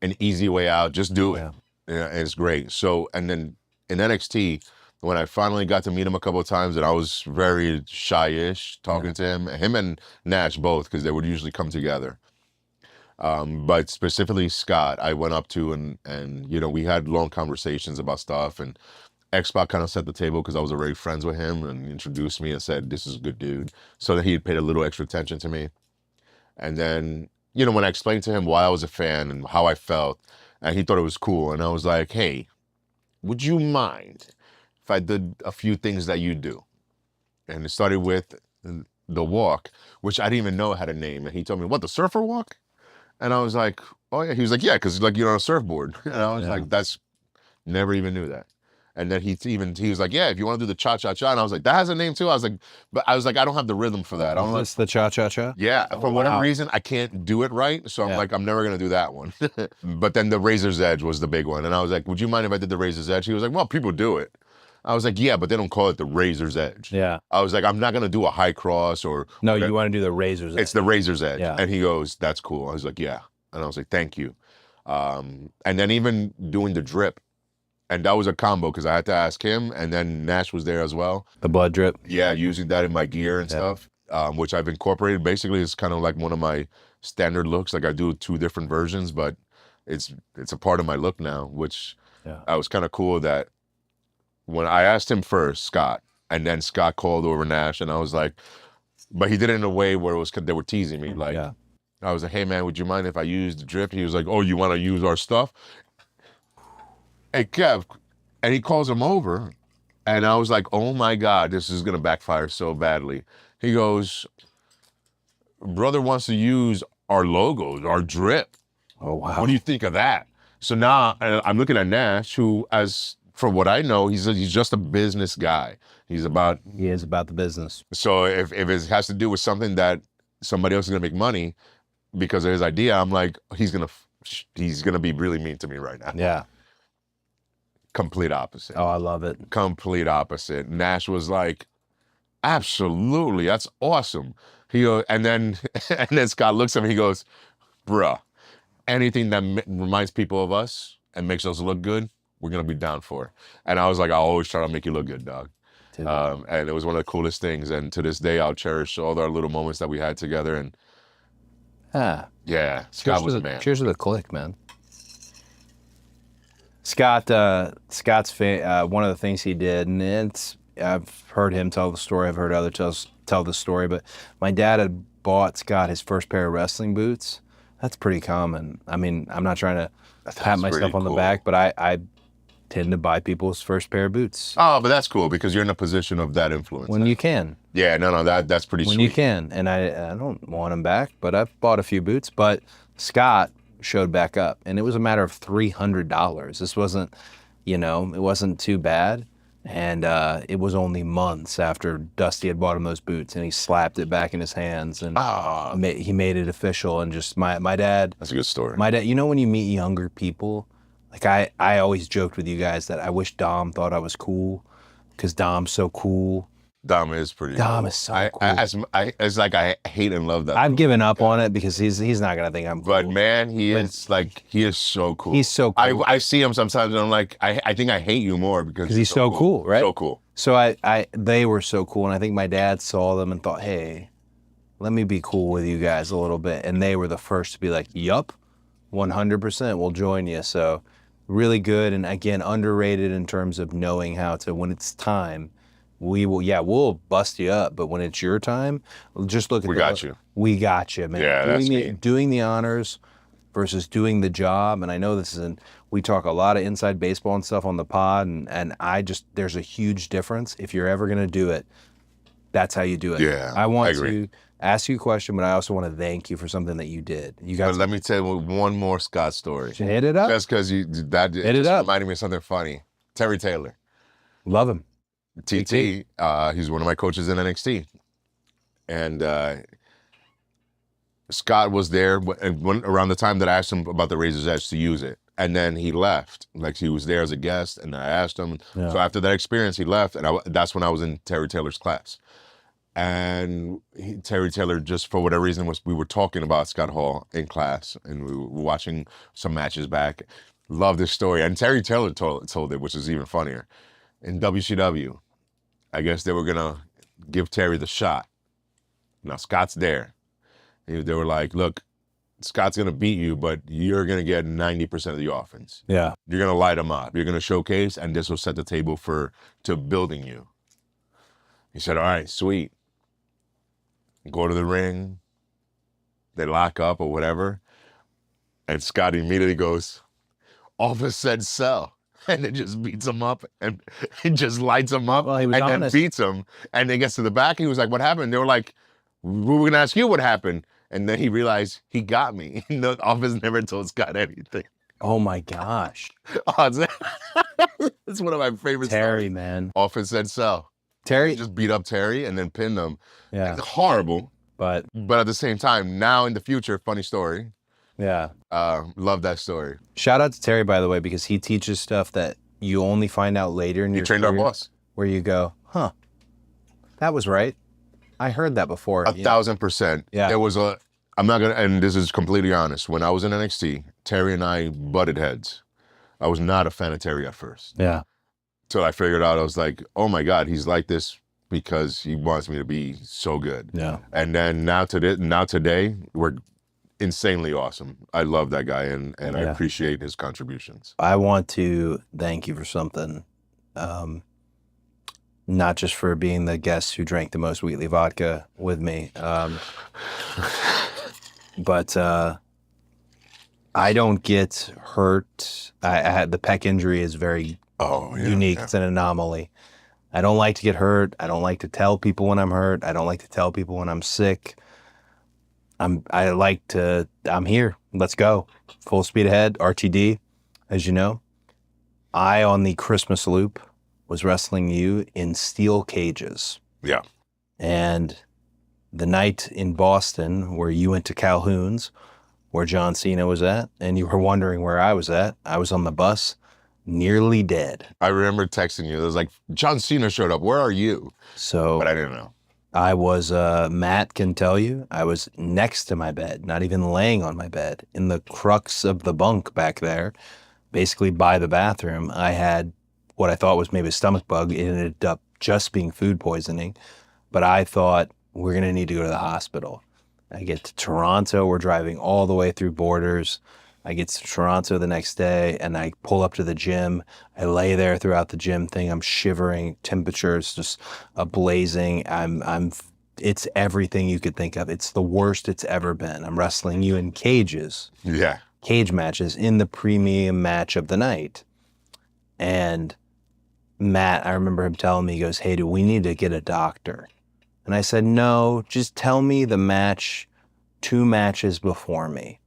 an easy way out. Just do it. Yeah, and it's great. So, and then in NXT, when I finally got to meet him a couple of times, and I was very shy-ish talking to him and Nash both, because they would usually come together. But specifically Scott, I went up to and we had long conversations about stuff, and X-Pac kind of set the table because I was already friends with him and introduced me and said, this is a good dude. So that he had paid a little extra attention to me. And then, when I explained to him why I was a fan and how I felt, and he thought it was cool, and I was like, hey, would you mind if I did a few things that you do? And it started with the walk, which I didn't even know had a name. And he told me, what, the surfer walk? And I was like, oh yeah. He was like, yeah, because like you're on a surfboard. And I was like, never even knew that. And then he was like, yeah, if you want to do the cha-cha-cha. And I was like, that has a name too? I was like, I don't have the rhythm for that. I'm like, Is this the cha-cha-cha? yeah, for whatever reason, I can't do it right. So I'm like, I'm never going to do that one. But then the Razor's Edge was the big one. And I was like, would you mind if I did the Razor's Edge? He was like, well, people do it. I was like, yeah, but they don't call it the Razor's Edge. Yeah. I was like, I'm not going to do a high cross or. No, you want to do the Razor's Edge. It's the Razor's Edge. Yeah. And he goes, that's cool. I was like, yeah. And I was like, thank you. And then even doing the drip. And that was a combo because I had to ask him, and then Nash was there as well. The blood drip. Yeah, using that in my gear and stuff, which I've incorporated. Basically, it's kind of like one of my standard looks. Like I do 2 different versions, but it's a part of my look now, which I was kind of cool that when I asked him first, Scott, and then Scott called over Nash, and I was like, but he did it in a way where it was they were teasing me. Like, I was like, hey man, would you mind if I used the drip? He was like, oh, you want to use our stuff? Hey, Kev, and he calls him over, and I was like, oh my God, this is going to backfire so badly. He goes, brother wants to use our logos, our drip. Oh, wow. What do you think of that? So now I'm looking at Nash, who, as for what I know, he's just a business guy. He is about the business. So if it has to do with something that somebody else is going to make money because of his idea, I'm like, he's going to be really mean to me right now. Yeah. Complete opposite. Oh, I love it. Complete opposite. Nash was like, absolutely, that's awesome. He goes, and then Scott looks at me, he goes, bruh, anything that reminds people of us and makes us look good, we're going to be down for. And I was like, I'll always try to make you look good, dog. And it was one of the coolest things. And to this day, I'll cherish all our little moments that we had together. And yeah, Scott was a man. Cheers to the click, man. Scott's one of the things he did, and I've heard him tell the story. I've heard others tell the story, but my dad had bought Scott his first pair of wrestling boots. That's pretty common. I mean, I'm not trying to pat myself on the back, but I tend to buy people's first pair of boots. Oh, but that's cool because you're in a position of that influence. When you can. Yeah, no, that's pretty sweet. When you can, and I don't want them back, but I've bought a few boots. But Scott showed back up, and it was a matter of $300. This wasn't, it wasn't too bad, and it was only months after Dusty had bought him those boots, and he slapped it back in his hands, and he made it official. And just my dad. That's a good story. My dad, when you meet younger people, like I always joked with you guys that I wish Dom thought I was cool, because Dom's so cool. Dom is pretty Dom cool. is so cool. It's like I hate and love that. I've given up on it because he's not gonna think I'm cool. But man, he is so cool. He's so cool. I see him sometimes and I'm like, I think I hate you more because he's so cool, right? So cool. So they were so cool, and I think my dad saw them and thought, hey, let me be cool with you guys a little bit. And they were the first to be like, yup, 100%, we'll join you. So really good, and again, underrated in terms of knowing how to, when it's time, we'll bust you up, but when it's your time, just look at we got you, man. Yeah, doing the honors versus doing the job. And I know we talk a lot of inside baseball and stuff on the pod, and there's a huge difference. If you're ever gonna do it, that's how you do it. Yeah, I want to ask you a question, but I also want to thank you for something that you did. Let me tell you one more Scott story. Hit it up. Just because reminded me of something funny. Terry Taylor. Love him. TT, he's one of my coaches in NXT. And Scott was there around the time that I asked him about the Razor's Edge to use it. And then he left. Like, he was there as a guest, and I asked him. Yeah. So after that experience, he left, and that's when I was in Terry Taylor's class. And Terry Taylor, just for whatever reason, we were talking about Scott Hall in class, and we were watching some matches back. Love this story. And Terry Taylor told it, which is even funnier. In WCW, I guess they were going to give Terry the shot. Now, Scott's there. They were like, look, Scott's going to beat you, but you're going to get 90% of the offense. Yeah. You're going to light him up. You're going to showcase, and this will set the table to building you. He said, all right, sweet. Go to the ring. They lock up or whatever. And Scott immediately goes, office said sell. And it just beats him up and it just lights him up then beats him. And then gets to the back. He was like, what happened? They were like, we were going to ask you what happened. And then he realized he got me. The office never told Scott anything. Oh my gosh. Oh, it's one of my favorite Terry, stories. man. Often said so. Terry. He just beat up Terry and then pinned him. Yeah. It's horrible. But at the same time, now in the future, funny story. yeah. Love that story. Shout out to Terry, by the way, because he teaches stuff that you only find out later in your trained our career, boss. where you go, huh, that was right. I heard that before. 1,000%. Yeah. There was I'm not gonna, and this is completely honest. When I was in NXT, Terry and I butted heads. I was not a fan of Terry at first. Yeah. Till I figured out, I was like, oh my God, he's like this because he wants me to be so good. Yeah. And then now today, we're insanely awesome. I love that guy, and I appreciate his contributions. I want to thank you for something. Not just for being the guest who drank the most Wheatley vodka with me, but I don't get hurt. I had the pec injury is very unique. Yeah. It's an anomaly. I don't like to get hurt. I don't like to tell people when I'm hurt. I don't like to tell people when I'm sick. I'm here. Let's go. Full speed ahead. RTD, as you know. I, on the Christmas loop, was wrestling you in steel cages. Yeah. And the night in Boston where you went to Calhoun's, where John Cena was at, and you were wondering where I was at, I was on the bus, nearly dead. I remember texting you. It was like, John Cena showed up. Where are you? So, but I didn't know. I was, Matt can tell you, I was next to my bed, not even laying on my bed, in the crux of the bunk back there, basically by the bathroom. I had what I thought was maybe a stomach bug. It ended up just being food poisoning, but I thought we're gonna need to go to the hospital. I get to Toronto, we're driving all the way through borders. I get to Toronto the next day and I pull up to the gym. I lay there throughout the gym thing. I'm shivering, temperatures just blazing. It's everything you could think of. It's the worst it's ever been. I'm wrestling you in cages. Yeah. Cage matches in the premium match of the night. And Matt, I remember him telling me, he goes, hey, do we need to get a doctor? And I said, no, just tell me the match 2 matches before me.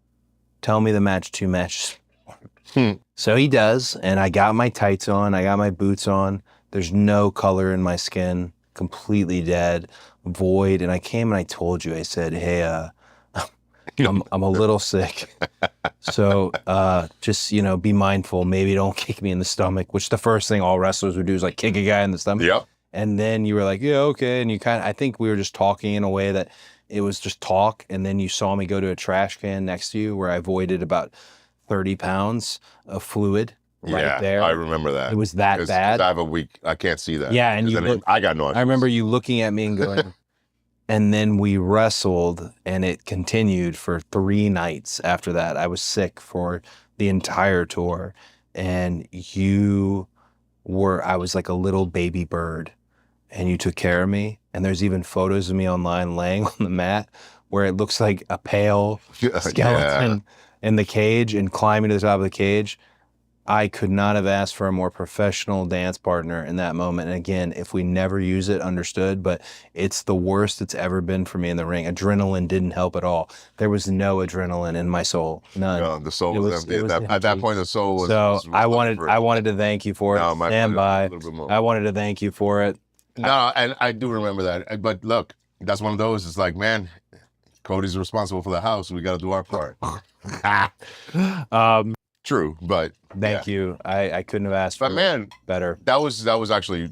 Tell me the match 2 matches before me. So he does, and I got my tights on, I got my boots on. There's no color in my skin, completely dead, void. And I came and I told you, I said, hey, I'm a little sick. So just, be mindful. Maybe don't kick me in the stomach, which the first thing all wrestlers would do is like kick a guy in the stomach. Yep. And then you were like, yeah, okay. And you I think we were just talking in a way that it was just talk. And then you saw me go to a trash can next to you where I voided about 30 pounds of fluid right there. I remember that. It was that bad. I have a week. I can't see that. Yeah. And I got no idea. I remember you looking at me and going, and then we wrestled and it continued for 3 nights after that. I was sick for the entire tour. And I was like a little baby bird. And you took care of me. And there's even photos of me online laying on the mat where it looks like a pale skeleton in the cage and climbing to the top of the cage. I could not have asked for a more professional dance partner in that moment. And again, if we never use it, understood, but it's the worst it's ever been for me in the ring. Adrenaline didn't help at all. There was no adrenaline in my soul. None. No, the soul was empty. At that point, the soul was. So was I wanted to thank you for it. No, Stand by. I wanted to thank you for it. No, and I do remember that. But look, that's one of those. It's like, man, Cody's responsible for the house. We got to do our part. True, but thank you. I couldn't have asked for better. That was actually.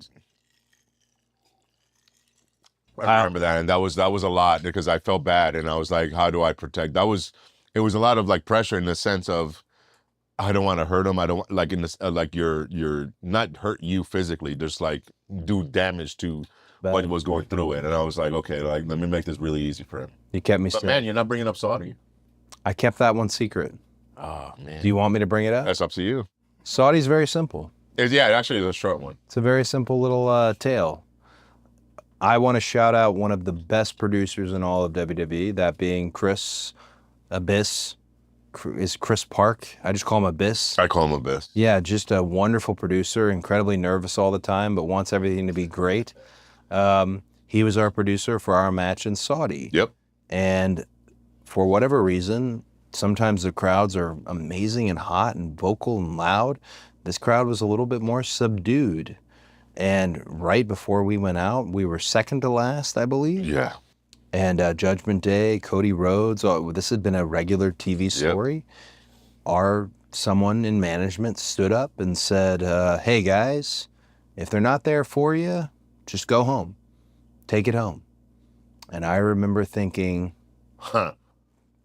I remember that, and that was a lot because I felt bad, and I was like, how do I protect? It was a lot of like pressure in the sense of, I don't want to hurt him. I don't like in this like you're not hurt you physically, just like do damage to what was going through it. And I was like, okay, like let me make this really easy for him. You kept me. But man, you're not bringing up Saudi. I kept that one secret. Oh man. Do you want me to bring it up? That's up to you. Saudi's very simple. It actually is a short one. It's a very simple little tale. I want to shout out one of the best producers in all of WWE, that being Chris Abyss. Is Chris Park? I just call him Abyss. I call him Abyss. Yeah, just a wonderful producer, incredibly nervous all the time, but wants everything to be great. He was our producer for our match in Saudi. Yep. And for whatever reason, sometimes the crowds are amazing and hot and vocal and loud. This crowd was a little bit more subdued. And right before we went out, we were second to last, I believe. Yeah. And Judgment Day, Cody Rhodes, this had been a regular TV story. Yep. Someone in management stood up and said, hey guys, if they're not there for you, just go home. Take it home. And I remember thinking,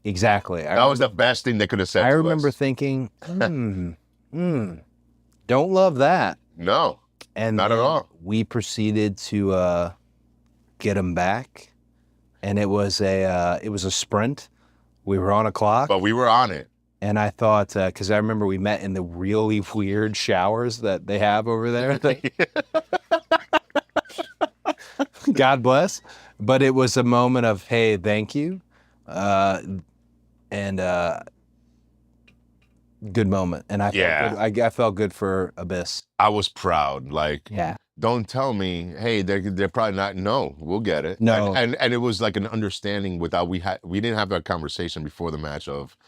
exactly. That was the best thing they could have said. I remember thinking, don't love that. No, and not at all. We proceeded to get them back, and it was a sprint. We were on a clock, but we were on it. And I thought, because I remember we met in the really weird showers that they have over there. God bless. But it was a moment of, hey, thank you. And good moment. And I felt good for Abyss. I was proud. Like, don't tell me, hey, they're probably not. No, we'll get it. No. And it was like an understanding without, we didn't have that conversation before the match of,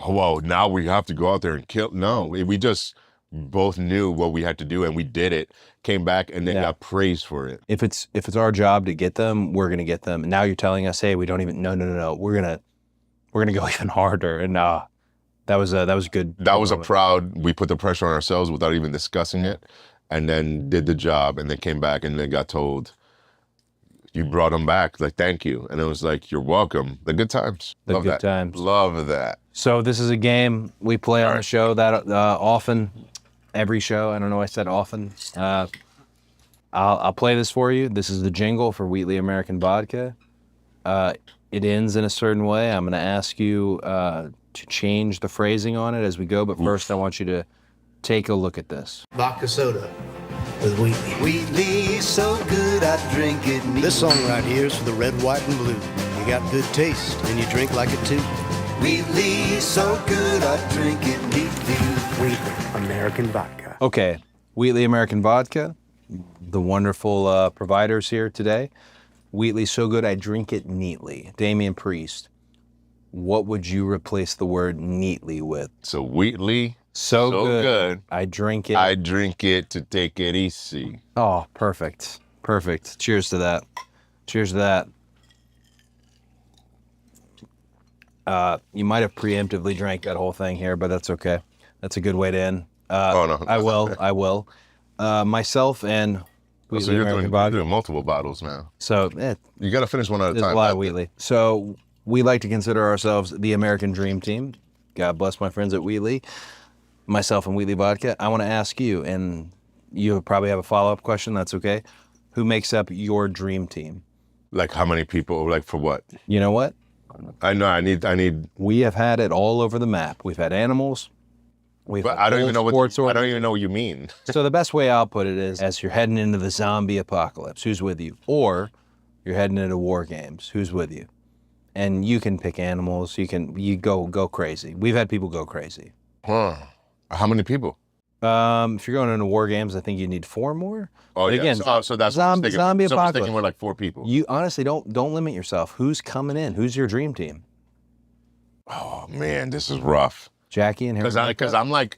oh, well, now we have to go out there and kill. No, we just both knew what we had to do, and we did it. Came back and then got praised for it. If it's our job to get them, we're gonna get them. And now you're telling us, hey, we don't even. No. We're gonna go even harder. And that was good. That was a proud. We put the pressure on ourselves without even discussing it, and then did the job. And then came back and then got told, you brought them back. Like, thank you. And it was like, you're welcome. The good times. Love good times. Love that. So this is a game we play on the show that often, every show. I don't know why I said often. I'll play this for you. This is the jingle for Wheatley American Vodka. It ends in a certain way. I'm going to ask you to change the phrasing on it as we go. But first, I want you to take a look at this. Vodka soda with Wheatley. Wheatley, so good I drink it neat. This song right here is for the red, white, and blue. You got good taste, and you drink like it too. Wheatley, so good I drink it neatly. Wheatley American Vodka. Okay, Wheatley American Vodka, the wonderful providers here today. Wheatley, so good I drink it neatly. Damian Priest, what would you replace the word neatly with? So Wheatley, so good I drink it. I drink it to take it easy. Oh, perfect. Perfect. Cheers to that. Cheers to that. You might have preemptively drank that whole thing here, but that's okay. That's a good way to end. Oh, no. I will. Myself and so you're doing multiple bottles now. So you got to finish one at a time. There's a lot of Wheatley. So we like to consider ourselves the American Dream Team. God bless my friends at Wheatley. Myself and Wheatley Vodka. I want to ask you, and you probably have a follow-up question. That's okay. Who makes up your dream team? Like how many people? Like for what? You know what? I know. I need. We have had it all over the map. We've had animals. But I don't even know what you mean. So the best way I'll put it is, as you're heading into the zombie apocalypse, who's with you? Or you're heading into WarGames, who's with you? And you can pick animals. You go crazy. We've had people go crazy. Huh. How many people? If you're going into WarGames, I think you need 4 more. Oh, but yeah. Again, so that's zombie apocalypse. So I was thinking we're like 4 people. You honestly don't limit yourself. Who's coming in? Who's your dream team? Oh man, this is rough. Jackie and Harry. Because I'm like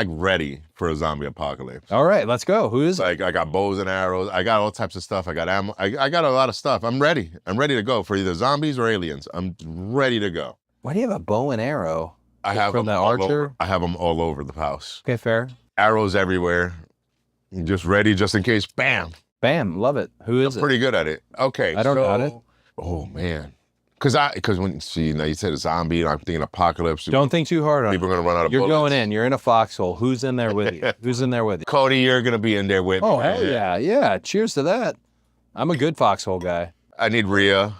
ready for a zombie apocalypse. All right, let's go. Who is it? Like I got bows and arrows. I got all types of stuff. I got ammo. I got a lot of stuff. I'm ready. I'm ready to go for either zombies or aliens. I'm ready to go. Why do you have a bow and arrow? I have from them the archer. I have them all over the house. Okay, fair. Arrows everywhere. Just ready, just in case. Bam. Bam. Love it. Who is I'm pretty good at it. Okay. I don't doubt it. Oh man. Because when you said a zombie, and I'm thinking apocalypse. Don't think too hard on it. People are gonna run out of You're bullets. going in. You're in a foxhole. Who's in there with you? Who's in there with you? Cody, you're gonna be in there with me. Oh hell yeah, yeah. Cheers to that. I'm a good foxhole guy. I need Rhea.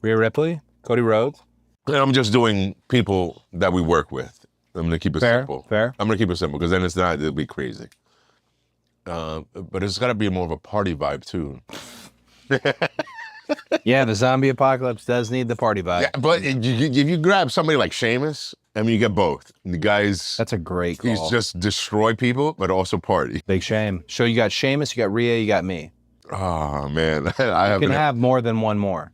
Rhea Ripley, Cody Rhodes. And I'm just doing people that we work with. I'm gonna keep it simple. Fair. I'm gonna keep it simple because then it'll be crazy. But it's gotta be more of a party vibe too. Yeah, the zombie apocalypse does need the party vibe. Yeah, but if you grab somebody like Sheamus, I mean, you get both. The guy's That's a great call. he's just destroy people, but also party. Big shame. So you got Sheamus, you got Rhea, you got me. Oh man, You can have more than one more.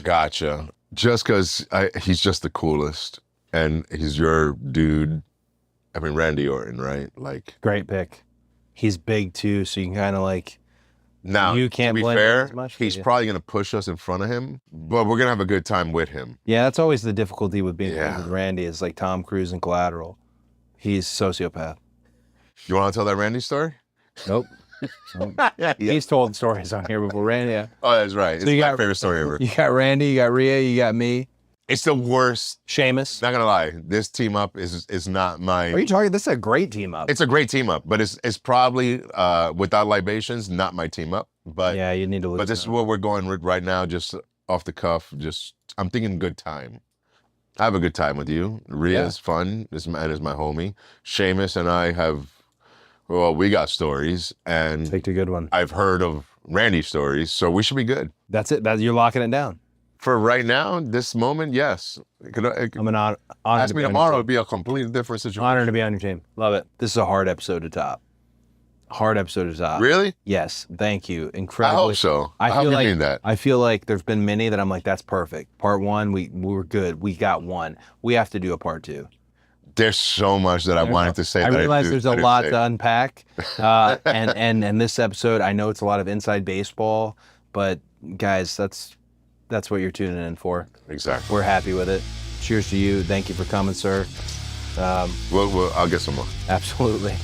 Gotcha. Just because he's just the coolest. and he's your dude. I mean, Randy Orton, right? Like, Great pick. He's big too, so you can kind of like. now, You can't to be blame him fair, as much, but he's yeah. probably going to push us in front of him, but we're going to have a good time with him. Yeah, that's always the difficulty with being Yeah. with Randy is like Tom Cruise and Collateral. He's sociopath. You want to tell that Randy story? Nope. Yeah. He's told stories on here before. Randy. Yeah. Oh, that's right. It's you my got- favorite story ever. You got Randy, you got Rhea, you got me. It's the worst. Sheamus. Not gonna lie, this team up is not my. Are you talking? This is a great team up. It's a great team up, but it's probably without libations, not my team up. But yeah, you need to lose. but this is what we're going with right now, just off the cuff. Just I'm thinking good time. I have a good time with you. Rhea's fun. This man is my homie. Sheamus and I have, well, we got stories, and Picked a good one. I've heard of Randy's stories, so we should be good. That's it. You're locking it down. For right now, this moment, yes. I'm an honored Ask to me be on your tomorrow, team. it'd be a completely different situation. Honored to be on your team. Love it. This is a hard episode to top. Hard episode to top. Really? Yes. Thank you. I Incredibly. hope so. I hope feel you like mean that. I feel like there's been many that I'm like, that's perfect. Part one, we were good. We got one. We have to do a part two. There's so much that I wanted to say. I that realize I there's a didn't lot say. to unpack, and this episode, I know it's a lot of inside baseball, but guys, that's what you're tuning in for. Exactly. We're happy with it. Cheers to you. Thank you for coming, sir. I'll get some more. Absolutely.